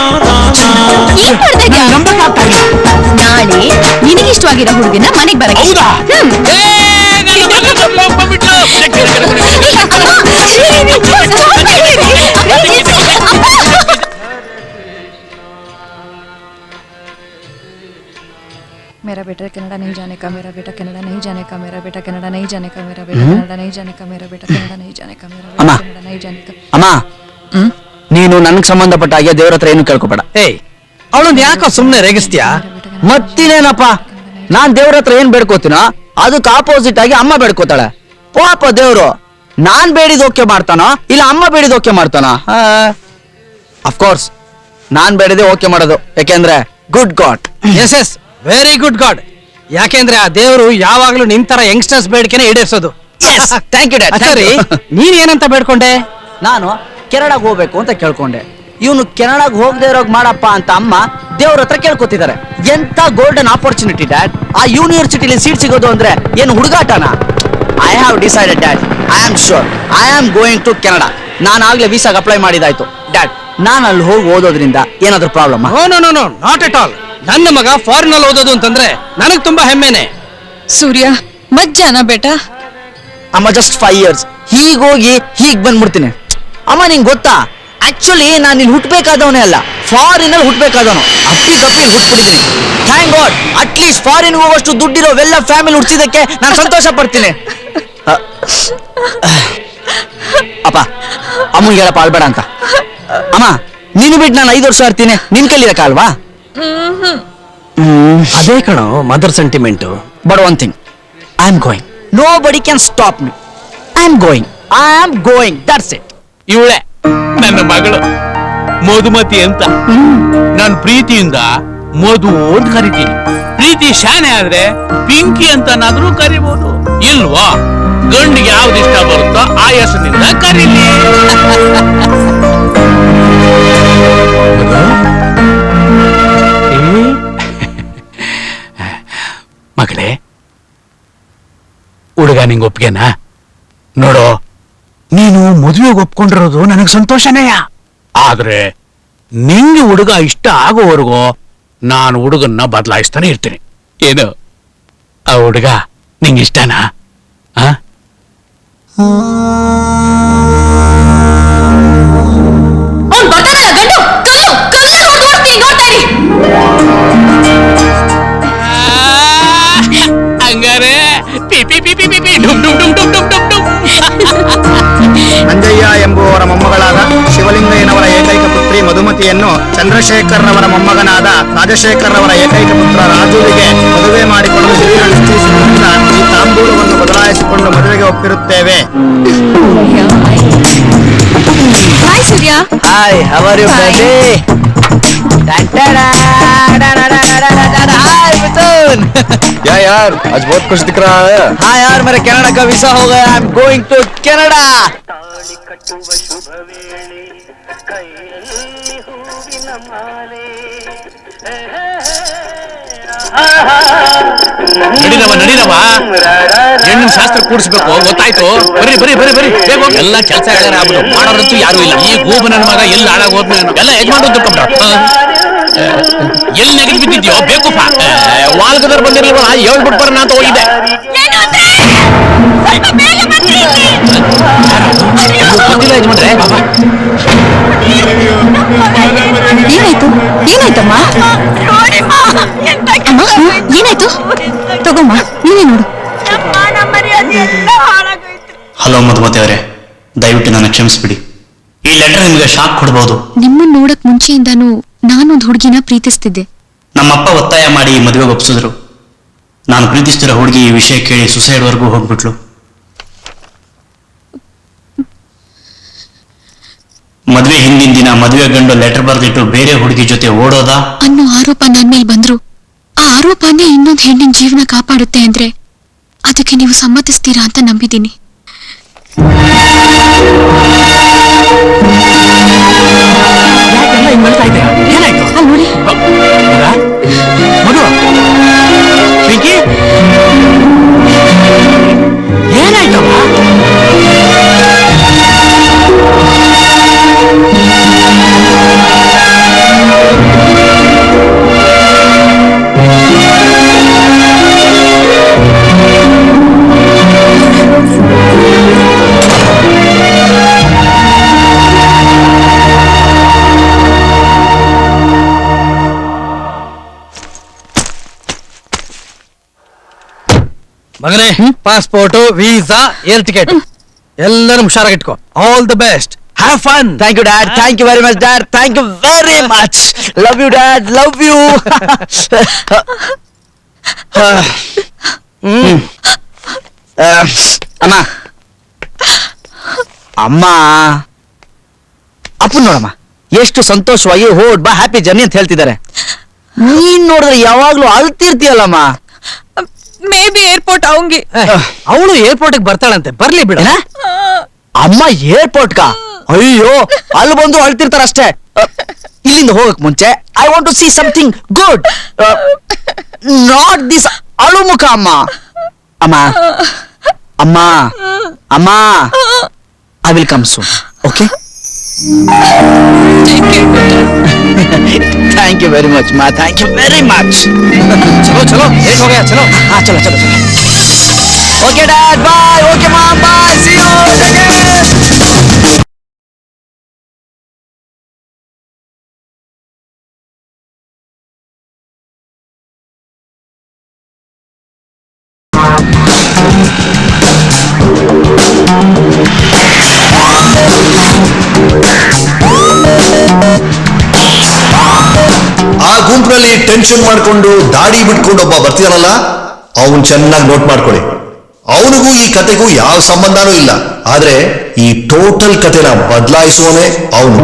ನಾಳೆ ನಿನಗಿಷ್ಟವಾಗಿರೋ ಹುಡುಗನ ಮನೆಗ್ ಬರಕ್ಕೆ. मेरा बेटा कनाडा नहीं जाने का, मेरा बेटा कनाडा नहीं जाने का, मेरा बेटा कनाडा नहीं जाने का, मेरा बेटा कनाडा नहीं जाने का, मेरा बेटा कनाडा नहीं जाने का, मेरा बेटा कनाडा नहीं जाने का. ಅಮ್ಮ, ನೀನು ನನಗೆ ಸಂಬಂಧಪಟ್ಟ ಹಾಗೆ ದೇವ್ರ ಹತ್ರ ಏನು ಕೇಳ್ಕೊಬೇಡ. ಅವಳನ್ನ ಯಾಕೋ ಸುಮ್ನೆ ರೇಗಿಸ್ತೀಯಾ? ಮತ್ತಿನೇನಪ್ಪ, ನಾನ್ ದೇವ್ರ ಹತ್ರ ಏನ್ ಬೇಡ್ಕೋತೀನೋ ಅದಕ್ಕೆ ಆಪೋಸಿಟ್ ಆಗಿ ಅಮ್ಮ ಬೇಡ್ಕೋತಾಳೆ. ಪಾಪ ದೇವ್ರು ನಾನ್ ಬೇಡಿದ ಓಕೆ ಮಾಡ್ತಾನೋ ಇಲ್ಲ ಅಮ್ಮ ಬೇಡಿದ ಓಕೆ ಮಾಡ್ತಾನೋ? ಅಫ್ಕೋರ್ಸ್ ನಾನ್ ಬೇಡಿದೆ ಓಕೆ ಮಾಡೋದು. ಯಾಕೆಂದ್ರೆ good god. Yes very good god. ಯಾಕೆಂದ್ರೆ ಆ ದೇವರು ಯಾವಾಗ್ಲೂ ನಿಮ್ ತರ ಯಂಗ್ಸ್ಟರ್ಸ್ ಬೇಡಿಕೆನೆ ಈಡೇರಿಸೋದು. Thank you dad. ಸರಿ, ನೀನ್ ಏನಂತ ಬೇಡ್ಕೊಂಡೆ? ನಾನು ಕೆನಡಾಗ್ ಹೋಗ್ಬೇಕು ಅಂತ ಕೇಳ್ಕೊಂಡೆ. ಇವನು ಕೆನಡಾಗ್ ಹೋಗದೆ ಇರೋಗ್ ಮಾಡಪ್ಪ ಅಂತ ಅಮ್ಮ ದೇವ್ರ ಹತ್ರ ಕೇಳ್ಕೊತಿದ್ದಾರೆ. ಎಂತ ಗೋಲ್ಡನ್ ಆಪರ್ಚುನಿಟಿ ಡ್ಯಾಡ್. ಆ ಯೂನಿವರ್ಸಿಟಿಲಿ ಸೀಟ್ ಸಿಗೋದು ಅಂದ್ರೆ ಏನು ಹುಡುಗಾಟನ? I have decided dad. I am sure I am going to Canada. ನಾನು ಆಗ್ಲೇ ವೀಸಾಗ್ ಅಪ್ಲೈ ಮಾಡಿದಾಯ್ತು ಡ್ಯಾಡ್. ನಾನು ಅಲ್ಲಿ ಹೋಗಿ ಓದೋದ್ರಿಂದ ಏನಾದ್ರೂ problem? No not at all. ನನ್ನ ಮಗ ಫಾರಿನ್ ಅಲ್ಲಿ ಓದೋದು ಅಂತಂದ್ರೆ ನನಗ್ ತುಂಬಾ ಹೆಮ್ಮೆನೆ. सूर्य मत जाना बेटा. ಅಮ್ಮ ಜಸ್ಟ್ 5 years. ಹೀಗೋಗಿ ಹೀಗ್ ಬಂದ್ಬಿಡ್ತೀನಿ. ಅಮ್ಮ ನಿಂಗೆ ಗೊತ್ತಾ, ಆಕ್ಚುಲಿ ನಾನು ಇಲ್ಲಿ ಹುಟ್ಟಬೇಕಾದವನೇ ಅಲ್ಲ, ಫಾರಿನ್ ಅಲ್ಲಿ ಹುಟ್ಟಬೇಕಾದವನು. ಅಪ್ಪಿ ಹುಟ್ಬಿಟ್ಟಿದ್ದೀನಿ. ಥ್ಯಾಂಕ್ ಗಾಡ್, ಅಟ್ಲೀಸ್ಟ್ ಫಾರಿನ್ ಹೋಗೋಷ್ಟು ದುಡ್ಡಿರೋ ವೆಲ್ಲ ಫ್ಯಾಮಿಲಿ ಹುಟ್ಟಿಸಿದಕ್ಕೆ ನಾನು ಸಂತೋಷ ಪಡ್ತೀನಿ. ಅಪ್ಪ ಅಮ್ಮಂಗೆ ಹೇಳಪ್ಪ ಅಳ್ಬೇಡ ಅಂತ. ಅಮ್ಮ ನೀನು ಬಿಟ್ಟು ನಾನು 5 ವರ್ಷ ಇರ್ತೀನಿ, ನಿನ್ ಕೈಲಿರಕ್ಕಲ್ವಾ? ಅದೇ ಕಣೋ mother sentiment. But one thing, I am going. Nobody can stop me. I am going. That's it. ಇವಳೆ ನನ್ನ ಮಗಳು ಮಧುಮತಿ ಅಂತ. ನಾನು ಪ್ರೀತಿಯಿಂದ ಮಧು ಅಂತ ಕರಿತೀನಿ. ಪ್ರೀತಿ ಶಾನೆ ಆದ್ರೆ ಪಿಂಕಿ ಅಂತನಾದ್ರೂ ಕರಿಬಹುದು. ಇಲ್ವಾ? ಗಂಡಿಗೆ ಯಾವ್ದು ಇಷ್ಟ ಬರುತ್ತೋ ಆ ಹೆಸರಿನಿಂದ ಕರೀಲಿ. ಮಗಳೇ, ಹುಡುಗ ನಿಂಗೆ ಒಪ್ಗೆನಾ? ನೋಡು, ನೀನು ಮದುವೆಗೆ ಒಪ್ಕೊಂಡಿರೋದು ನನಗೆ ಸಂತೋಷನೇ. ಆದ್ರೆ ನಿಂಗೆ ಹುಡುಗ ಇಷ್ಟ ಆಗೋವರೆಗೂ ನಾನು ಹುಡುಗನ್ನ ಬದಲಾಯಿಸ್ತಾನೆ ಇರ್ತೀನಿ. ಏನು ಆ ಹುಡುಗ ನಿಂಗೆ ಇಷ್ಟನಾ? ಹಂಗಾರೆ ನಂಜಯ್ಯ ಎಂಬುವವರ ಮೊಮ್ಮಗಳಾದ ಶಿವಲಿಂಗಯ್ಯನವರ ಏಕೈಕ ಪುತ್ರಿ ಮಧುಮತಿಯನ್ನು ಚಂದ್ರಶೇಖರ್ರವರ ಮೊಮ್ಮಗನಾದ ರಾಜಶೇಖರ್ರವರ ಏಕೈಕ ಪುತ್ರ ರಾಜುವಿಗೆ ಮದುವೆ ಮಾಡಿಕೊಂಡು ಹಿರಿಯ ನಿಶ್ಚಯಿಸಿದ್ದರಿಂದ ಈ ತಾಂಬೂಲವನ್ನು ಬದಲಾಯಿಸಿಕೊಂಡು ಮದುವೆಗೆ ಒಪ್ಪಿರುತ್ತೇವೆ. Hi Surya. Hi, how are you baby? Hi Mithun. क्या यार, आज बहुत खुश दिख रहा है। हाँ यार, मेरा कनाडा का वीसा हो गया। I am going to Canada. ನಡೀರವ ನಡೀರವ, ಹೆಣ್ಣಿನ ಶಾಸ್ತ್ರ ಕೂಡಿಸ್ಬೇಕು, ಗೊತ್ತಾಯ್ತು? ಬರ್ರಿ ಬರ್ರಿ ಬರ್ರಿ ಬರ್ರಿ, ಬೇಗ ಹೋಗಿ. ಎಲ್ಲ ಕೆಲಸ ಆಗ್ಬಿಡು, ಮಾಡೋರಂತೂ ಯಾರು ಇಲ್ಲ. ಈ ಗೂಬ ನನ್ನ ಮಗ ಎಲ್ಲಿ ಹಾಳಾಗ ಹೋದ್ನ ಎಲ್ಲ ಯಜಮಾನ್ ಎಲ್ಲಿ ನೆಗೆದು ಬಿದ್ದಿದ್ಯೋ ಬೇಕುಪ್ಪ. ವಾಲ್ಗದವ್ರು ಬಂದಿರ್ಲಿಲ್ವ, ಹೇಳ್ಬಿಟ್ಟು ಬರೋಣ ಅಂತ ಹೋಗಿದ್ದೆ. ಗೊತ್ತಿಲ್ಲ ಯಜಮಾನ್ರೆ. ಏನಾಯ್ತು? ಏನಾಯ್ತಮ್ಮ? ಅಮ್ಮ, ಏನಾಯ್ತು? ತಗೋಮ್ಮ, ನೀನೇ ನೋಡು. ಹಲೋ ಮಧುಮತಿ ಅವರೇ, ದಯವಿಟ್ಟು ನನ್ನ ಕ್ಷಮಿಸ್ಬಿಡಿ. ಈ ಲೆಟರ್ ನಿಮಗೆ ಶಾಕ್ ಕೊಡಬಹುದು. ನಿಮ್ಮನ್ನ ನೋಡಕ್ ಮುಂಚೆಯಿಂದಾನು ನಾನೊಂದು ಹುಡುಗಿನ ಪ್ರೀತಿಸ್ತಿದ್ದೆ. ನಮ್ಮಪ್ಪ ಒತ್ತಾಯ ಮಾಡಿ ಈ ಮದುವೆಗೆ ಒಪ್ಪಿಸಿದ್ರು. ನಾನು ಪ್ರೀತಿಸ್ತಿರೋ ಹುಡುಗಿ ಈ ವಿಷಯ ಕೇಳಿ ಸುಸೈಡ್ ವರ್ಗೂ ಹೋಗ್ಬಿಟ್ಲು. ಮದುವೆ ಹಿಂದಿನ ದಿನ ಮದುವೆ ಗಂಡು ಲೆಟರ್ ಬರೆದಿಟ್ಟು ಬೇರೆ ಹುಡುಗಿ ಜೊತೆ ಓಡೋದಾ ಅನ್ನೋ ಆರೋಪ ನನ್ ಮೇಲೆ ಬಂದ್ರು. ಆ ಆರೋಪನೇ ಇನ್ನೊಂದು ಹೆಣ್ಣಿನ ಜೀವನ ಕಾಪಾಡುತ್ತೆ ಅಂದ್ರೆ ಅದಕ್ಕೆ ನೀವು ಸಮ್ಮತಿಸ್ತೀರಾ ಅಂತ ನಂಬಿದ್ದೀನಿ. ಏನಾಯ್ತು? ನೋಡಿ ಮಧು, ಪಿಂಕಿ, ಏನಾಯ್ತವ? ಮಗನೇ, ಪಾಸ್ಪೋರ್ಟ್, ವೀಸಾ, ಏರ್ ಟಿಕೆಟ್ ಎಲ್ಲರೂ ಹುಷಾರಾಗಿಟ್ಕೋ. All the best. Have fun. Thank you dad. Thank you very much dad. Thank you very much. Love you dad. Love you. ಅಮ್ಮ, ಅಮ್ಮ, ಅಪ್ಪನ್ ನೋಡಮ್ಮ, ಎಷ್ಟು ಸಂತೋಷವಾಗಿ ಹೋಡ್ ಬಾ, ಹ್ಯಾಪಿ ಜರ್ನಿ ಅಂತ ಹೇಳ್ತಿದ್ದಾರೆ. ನೀನ್ ನೋಡಿದ್ರೆ ಯಾವಾಗ್ಲೂ ಅಳ್ತಿರ್ತೀಯಲ್ಲಮ್ಮ. ಮೇ ಬಿ ಏರ್ಪೋರ್ಟ್ ಅವಂಗೆ. ಅವಳು ಏರ್ಪೋರ್ಟ್ ಬರ್ತಾಳಂತೆ, ಬರ್ಲಿ ಬಿಡ. ಅಮ್ಮ ಏರ್ಪೋರ್ಟ್ ಕಾ? ಅಯ್ಯೋ, ಅಲ್ಲಿ ಬಂದು ಅಳ್ತಿರ್ತಾರ ಅಷ್ಟೇ. ಇಲ್ಲಿಂದ ಹೋಗಕ್ ಮುಂಚೆ I want to see something good, not this ಅಳು ಮುಖ. ಅಮ್ಮ, ಅಮ್ಮ, ಅಮ್ಮ, ಅಮ್ಮ, I will come soon. Okay? Thank you very much माँ. Thank you very much. चलो चलो, लेट हो गया. चलो. हाँ, चलो चलो चलो. Okay dad, bye. Okay mom, bye. See you again. ಆ ಗುಂಪಿನಲ್ಲಿ ಟೆನ್ಷನ್ ಮಾಡ್ಕೊಂಡು ದಾಡಿ ಬಿಟ್ಕೊಂಡು ಒಬ್ಬ ಬರ್ತೀರಲ್ಲ, ಅವನ್ ಚೆನ್ನಾಗಿ ನೋಟ್ ಮಾಡ್ಕೊಳ್ಳಿ. ಅವನಿಗೂ ಈ ಕತೆಗೂ ಯಾವ ಸಂಬಂಧನೂ ಇಲ್ಲ. ಆದ್ರೆ ಈ ಟೋಟಲ್ ಕತೆನ ಬದಲಾಯಿಸುವನೇ ಅವನು.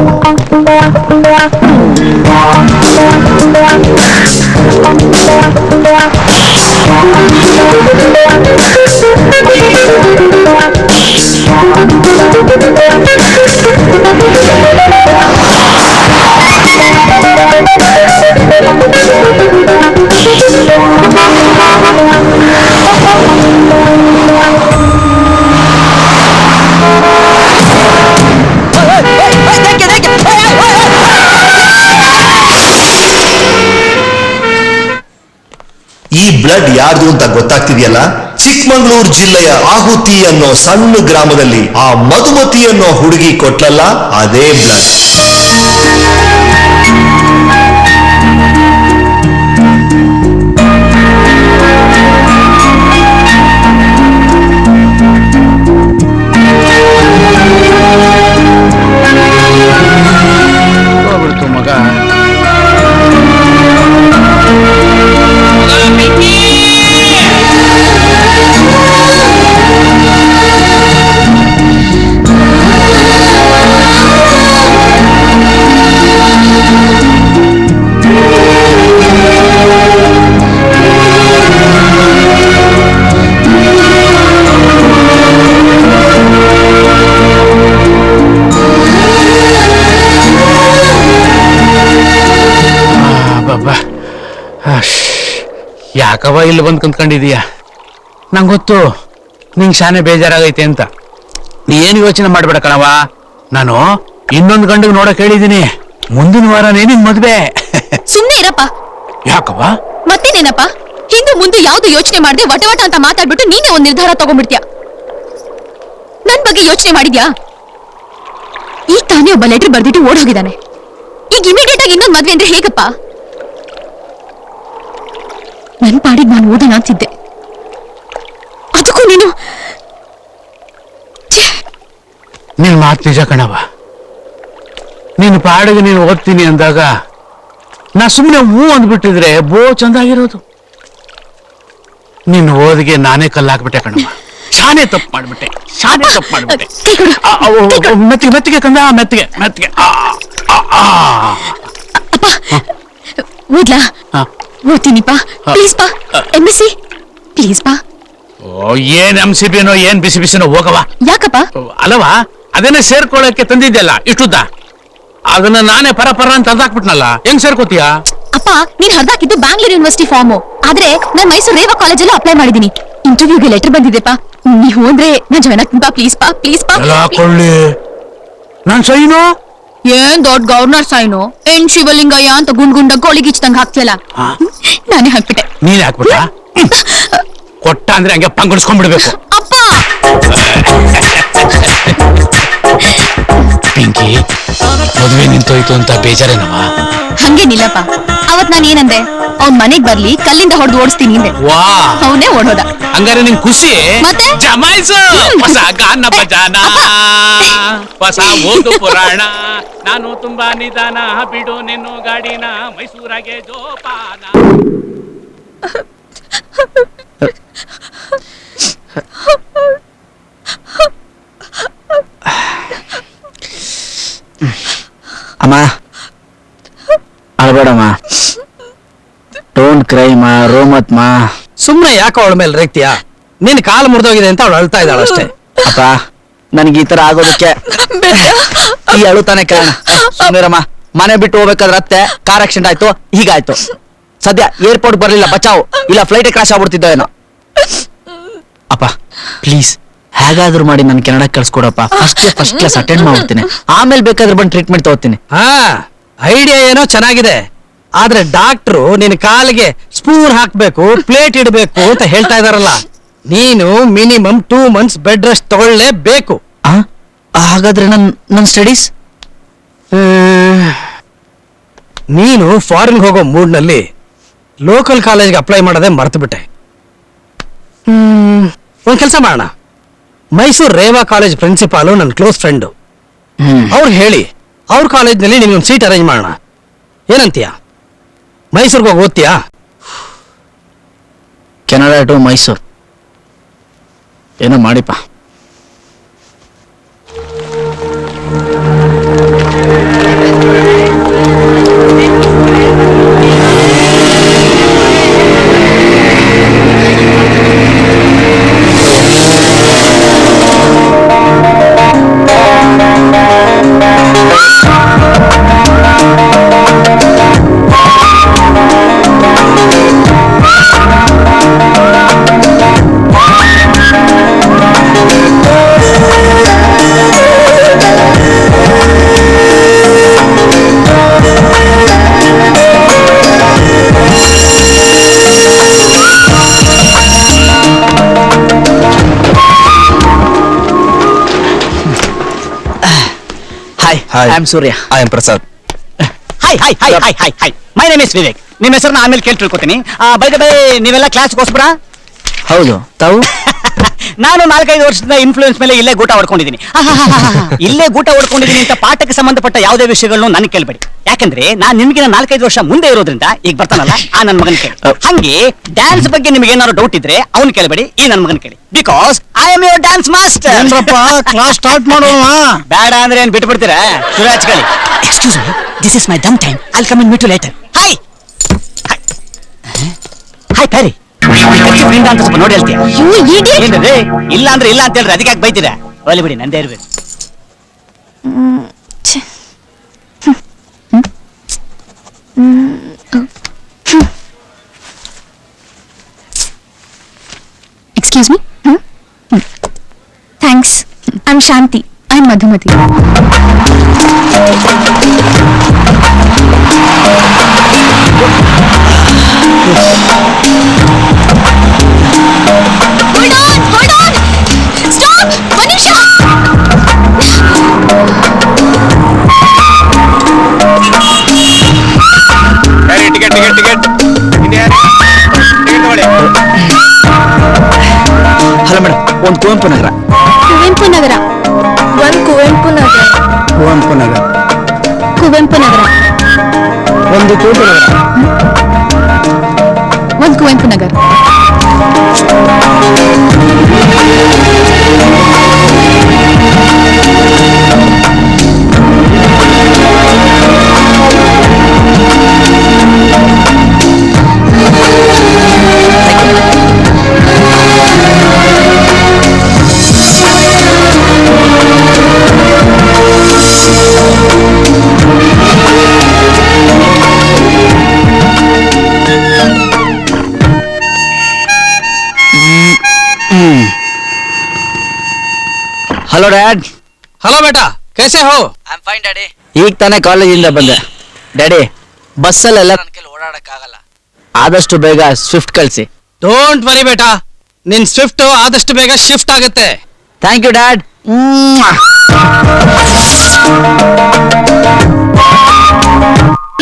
ಈ ಬ್ಲಡ್ ಯಾರ್ದು ಅಂತ ಗೊತ್ತಾಗ್ತಿದೆಯಲ್ಲ? ಚಿಕ್ಕಮಗಳೂರು ಜಿಲ್ಲೆಯ ಆಹುತಿ ಅನ್ನೋ ಸಣ್ಣ ಗ್ರಾಮದಲ್ಲಿ ಆ ಮಧುಮತಿ ಅನ್ನೋ ಹುಡುಗಿ ಕೊಟ್ಲಲ್ಲ, ಅದೇ ಬ್ಲಡ್. ಹೋಗ್ಬಿಡ್ತು ಮಗ. ಯಾಕವ ಇಲ್ಲಿ ಬಂದು ಕುಂತ್ಕೊಂಡಿದೀಯ? ನಂಗೆ ಗೊತ್ತು ನಿಂಗೆ ಶಾನೆ ಬೇಜಾರಾಗೈತೆ ಅಂತ. ನೀ ಏನು ಯೋಚನೆ ಮಾಡ್ಬೇಡ ಕಣವ. ನಾನು ಇನ್ನೊಂದು ಗಂಡಿಗೆ ನೋಡಕ್ ಹೇಳಿದೀನಿ. ಮುಂದಿನ ವಾರನೇ ನಿನ್ ಮದ್ವೆ. ಸುಮ್ನೆ ಇರಪ್ಪ. ಯಾಕವ? ಮತ್ತೇನೇನಪ್ಪ? ಹಿಂದೆ ಮುಂದೆ ಯಾವ್ದು ಯೋಚನೆ ಮಾಡದೆ ವಟ ಅಂತ ಮಾತಾಡ್ಬಿಟ್ಟು ನೀನೇ ಒಂದ್ ನಿರ್ಧಾರ ತಗೊಂಡ್ಬಿಡ್ತೀಯ. ನನ್ ಬಗ್ಗೆ ಯೋಚನೆ ಮಾಡಿದ್ಯಾ? ಈಗ ತಾನೇ ಒಬ್ಬ ಲೆಟರ್ ಬರ್ದಿಟ್ಟು ಓಡ್ ಹೋಗಿದ್ದಾನೆ. ಈಗ ಇಮಿಡಿಯೇಟ್ ಆಗಿ ಇನ್ನೊಂದ್ ಮದ್ವೆ ಅಂದ್ರೆ ಹೇಗಪ್ಪ? ನನ್ ಪಾಡಿಗೆ ನಾನು ಓದೋಣ ಅಂತಿದ್ದೆ, ಅದಕ್ಕೂ ನೀನು. ನಿನ್ ಮಾತು ನಿಜ ಕಣವ. ನೀನು ಪಾಡಿಗೆ ನೀನು ಓದ್ತೀನಿ ಅಂದಾಗ ನಾ ಸುಮ್ಮನೆ ಹೂ ಅಂದ್ಬಿಟ್ಟಿದ್ರೆ ಬೋ ಚಂದಾಗಿರೋದು. ನಿನ್ನ ಓದಿಗೆ ನಾನೇ ಕಲ್ಲಾಕ್ಬಿಟ್ಟೆ ಕಣವ. ಶಾನೆ ತಪ್ಪು ಮಾಡ್ಬಿಟ್ಟೆ. ಮೆತ್ತಿಗೆ ಮೆತ್ತಿಗೆ ಕಂದ, ಮೆತ್ತಿಗೆ ಮೆತ್ತಿಗೆ. ಓದ್ಲಾ? ಓದ್ತೀನಿಪ್ಪ, ಪ್ಲೀಸ್ ಪಾ. MSc ಪ್ಲೀಸ್ ಪಾ. ಏನ್ MCBನೋ ಏನ್ ಬಿಸಿ ಬಿಸಿನೋ ಹೋಗವ. ಯಾಕಪ್ಪ? ಅಲ್ಲವಾ, ಅದನ್ನ ಸೇರ್ಕೊಳ್ಳಕ್ಕೆ ತಂದಿದ್ದೆಲ್ಲ ಇಷ್ಟುದ್ದ, ಅದನ್ನ ನಾನೇ ಪರ ಅಂತ ಅರ್ಧಾಕ್ಬಿಟ್ನಲ್ಲ. ಹೆಂಗ್ ಸೇರ್ಕೋತೀಯ? ಅಪ್ಪ, ನೀನ್ ಹರ್ದಾಕಿದ್ದು ಬ್ಯಾಂಗ್ಳೂರ್ ಯೂನಿವರ್ಸಿಟಿ ಫಾರ್ಮು. ಆದ್ರೆ ನಾನ್ ಮೈಸೂರು ರೇವಾ ಕಾಲೇಜಲ್ಲಿ ಅಪ್ಲೈ ಮಾಡಿದೀನಿ. ಇಂಟರ್ವ್ಯೂಗೆ ಲೆಟರ್ ಬಂದಿದೆಪ್ಪ. ನೀವ್ ಹೋದ್ರೆ ನಾನ್ ಜಾಯ್ನ್ ಆಗ್ತೀನಿ ಪಾ. ಪ್ಲೀಸ್ ಪಾ, ಪ್ಲೀಸ್ ಪಾ. ಕೊಳ್ಳಿ ನಾನ್ ಸೈನು. ಏನ್ ದೊಡ್ಡ ಗವರ್ನರ್ ಸೈನು? ಏನ್ ಶಿವಲಿಂಗಯ್ಯ ಅಂತ ಗುಂಡ್ ಕೋಳಿಗಿಚ್ಚದಂಗ ಹಾಕ್ತಿಯಲ್ಲ, ನಾನೇ ಹಾಕ್ಬಿಟ್ಟೆ. ನೀನ್ ಹಾಕ್ಬಿಟ್ಟ? ಕೊಟ್ಟ ಅಂದ್ರೆ ಹಂಗೆ ಪಂಗುಡ್ಸ್ಕೊಂಡ್ಬಿಡ್ಬೇಕು. ಅಪ್ಪ ಪಿಂಕಿ, ಮದುವೆ ನಿಂತೋಯ್ತು ಅಂತ ಬೇಜಾರೇನವ? ಹಂಗೇನಿಲ್ಲಪ್ಪ. ಅವತ್ ನಾನು ಏನಂದೆ? ಅವ್ನ್ ಮನೆಗ್ ಬರ್ಲಿ, ಕಲ್ಲಿಂದ ಹೊಡೆದು ಓಡಿಸ್ತೀನಿ ಅಂದೆ. ವಾ, ಅವನೇ ಓಡೋದ. ಹಂಗಾರೆ ನಿನ್ ಖುಷಿ ಮತ್ತೆ? ಜಮಾಯಿಸು. ಹೊಸ ಗಾನ ಭಜಾನ, ಹೊಸ ಓದು ಪುರಾಣ. ನಾನು ತುಂಬಾ ನಿಧಾನ, ಬಿಡು ನಿನ್ನು ಗಾಡಿನ, ಮೈಸೂರಾಗೆ ಜೋಪಾನ. ಅಮ್ಮ, ಅಳ್ಬೇಡಮ್ಮ. ಡೋಂಟ್ ಕ್ರೈ ಮಾ, ರೋಮತ್ ಮಾ. ಸುಮ್ನೆ ಯಾಕೋ ಅವಳ ಮೇಲೆ ರೇಗ್ತೀಯಾ? ನಿನ್ ಕಾಲು ಮುರಿದೋಗಿದೆ ಅಂತ ಅವಳು ಅಳ್ತಾ ಇದ್ದಾಳ ಅಷ್ಟೇ. ಅಪ್ಪ, ನನ್ಗೆ ಈ ತರ ಆಗೋದಕ್ಕೆ ಈ ಅಳುತ್ತಾನೆ ಕಾರಣ. ಸುಮ್ಮನಿರಮ್ಮ. ಮನೆ ಬಿಟ್ಟು ಹೋಗ್ಬೇಕಾದ್ರೆ ಅತ್ತೆ ಕಾರ್ ಆಕ್ಸಿಡೆಂಟ್ ಆಯ್ತು, ಹೀಗಾಯ್ತು. ಸದ್ಯ ಏರ್ಪೋರ್ಟ್ ಬರ್ಲಿಲ್ಲ, ಬಚಾವ್. ಇಲ್ಲ ಫ್ಲೈಟ್ ಕ್ರಾಶ್ ಆಗ್ಬಿಡ್ತಿದ್ದೋ ಏನೋ. ಅಪ್ಪ ಪ್ಲೀಸ್, ಹೇಗಾದ್ರೂ ಮಾಡಿ ನನ್ ಕೆನಡಾ ಕಳ್ಸ್ಕೊಡಪ್ಪ. ಫಸ್ಟ್ ಕ್ಲಾಸ್ ಅಟೆಂಡ್ ಮಾಡ್ಬಿಡ್ತೀನಿ, ಆಮೇಲೆ ಬೇಕಾದ್ರೆ ಬಂದು ಟ್ರೀಟ್ಮೆಂಟ್ ತಗೋತೀನಿ. ಹಾ, ಐಡಿಯಾ ಏನೋ ಚೆನ್ನಾಗಿದೆ. ಆದ್ರೆ ಡಾಕ್ಟ್ರು ನಿನ್ ಕಾಲಿಗೆ ಸ್ಪೂನ್ ಹಾಕ್ಬೇಕು, ಪ್ಲೇಟ್ ಇಡಬೇಕು ಅಂತ ಹೇಳ್ತಾ ಇದಾರಲ್ಲ. ನೀನು ಮಿನಿಮಮ್ 2 months ಬೆಡ್ ರೆಸ್ಟ್ ತಗೊಳ್ಳೇಬೇಕು. ಹಾಗಾದ್ರೆ ನನ್ ಸ್ಟಡೀಸ್? ನೀನು ಫಾರಿನ್ ಹೋಗೋ ಮೂಡ್ನಲ್ಲಿ ಲೋಕಲ್ ಕಾಲೇಜ್ಗೆ ಅಪ್ಲೈ ಮಾಡೋದೇ ಮರ್ತು ಬಿಟ್ಟೆ. ಒಂದ್ ಕೆಲಸ ಮಾಡೋಣ. ಮೈಸೂರು ರೇವಾ ಕಾಲೇಜ್ ಪ್ರಿನ್ಸಿಪಾಲು ನನ್ನ ಕ್ಲೋಸ್ ಫ್ರೆಂಡು. ಅವ್ರು ಹೇಳಿ ಅವ್ರ ಕಾಲೇಜ್ನಲ್ಲಿ ನಿನ್ಗೊಂದು ಸೀಟ್ ಅರೇಂಜ್ ಮಾಡೋಣ. ಏನಂತೀಯ? ಮೈಸೂರಿಗೆ ಹೋಗಿ ಓದ್ತೀಯಾ? ಕೆನಡಾ ಟು ಮೈಸೂರು ಏನೋ ಮಾಡಿಪ್ಪ. I am Surya. I am Prasad. Hi hi hi hi hi hi my name is Vivek. ನಿಮ್ಮ ಹೆಸರನ್ನ ಆಮೇಲೆ ಕೇಳಿ ತಿಳ್ಕೊತೀನಿ. ಬೈ ನೀವೆಲ್ಲ ಕ್ಲಾಸ್ಗೋಸ್ಕರ? ಹೌದು. ತಾವು? ನಾನು 4-5 ವರ್ಷದಿಂದ ಇನ್ಫ್ಲೂಯೆನ್ಸ್ ಮೇಲೆ ಇಲ್ಲೇ ಗೂಟ ಹೊಡ್ಕೊಂಡಿದ್ದೀನಿ. ಇಲ್ಲೇ ಗೂಟ ಹೊಡ್ಕೊಂಡಿದ್ದೀನಿ ಅಂತ ಪಾಠಕ್ಕೆ ಸಂಬಂಧಪಟ್ಟ ಯಾವುದೇ ವಿಷಯಗಳನ್ನು ನನಗೆ ಕೇಳಬೇಡಿ. ಯಾಕಂದ್ರೆ ನಾನು ನಿಮ್ಗಿನ 4-5 ವರ್ಷ ಮುಂದೆ ಇರೋದ್ರಿಂದ ಈಗ ಬರ್ತಾನಲ್ಲ ಆ ನನ್ನ ಮಗನ್ ಕೇಳಿ. ಹಂಗೆ ಡ್ಯಾನ್ಸ್ ಬಗ್ಗೆ ನಿಮ್ಗೆ ಏನಾದ್ರು ಡೌಟ್ ಇದ್ರೆ ಅವ್ನು ಕೇಳಬೇಡಿ, ಈ ನನ್ನ ಮಗನ್ ಕೇಳಿ. Because I am your dance master. Class start ಮಾಡೋಣ. ಬೇಡ ಅಂದ್ರೆ ಏನ್ ಬಿಟ್ಬಿಡ್ತೀರಾ? ಶುರು ಹಚ್ಕೊಳ್ಳಿ. Excuse me, this is my dumb time. I'll come and meet you later. Hi hi ಪ್ಯಾರಿ, ಅಂತ ಸ್ವಲ್ಪ ನೋಡಿ ಹೇಳ್ತೀಯ? ಏನ್ರಿ ಇಲ್ಲ ಅಂದ್ರೆ ಇಲ್ಲ ಅಂತ ಹೇಳ್ರಿ, ಅದಕ್ಕೆ ಯಾಕೆ ಬೈತೀರಾ? ಒಲಿ ಬಿಡಿ, ನಂದೇ ಇರ್ಬೇಕು. Excuse me. Thanks. I am Shanti. I am Madhumati. Hold on! Stop! Manisha! Ticket hello madam, ಒಂದು ಕುವೆಂಪು ನಗರ. ಕುವೆಂಪು ನಗರ. ಒಂದು ಕುವೆಂಪು ನಗರ. ಕುವೆಂಪು ನಗರ. ಕುವೆಂಪು ನಗರ. ಒಂದು ಕುವೆಂಪು ನಗರ. ಒಂದು Kuvempu Nagar. Hello dad. Hello ಬೇಟಾ, कैसे हो? I am fine daddy. ಈಗ ತಾನೇ ಕಾಲೇಜಿಂದ ಬಂದೆ. ಡ್ಯಾಡಿ, ಬಸ್ಸಲ್ಲೆಲ್ಲ ನನ್ನ ಕೈಲಿ ಓಡಾಡಕ್ಕಾಗಲ್ಲ, ಆದಷ್ಟು ಬೇಗ ಸ್ವಿಫ್ಟ್ ಕಳಿಸಿ. ಡೋಂಟ್ ವರಿ ಬೇಟಾ, ನಿನ್ ಸ್ವಿಫ್ಟ್ ಆದಷ್ಟು ಬೇಗ ಶಿಫ್ಟ್ ಆಗುತ್ತೆ. Thank you dad.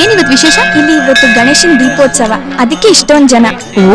ಏನಿವತ್ತು ವಿಶೇಷ? ಇಲ್ಲಿ ಇವತ್ತು ಗಣೇಶನ್ ದೀಪೋತ್ಸವ, ಅದಕ್ಕೆ ಇಷ್ಟೊಂದು ಜನ. ಓ,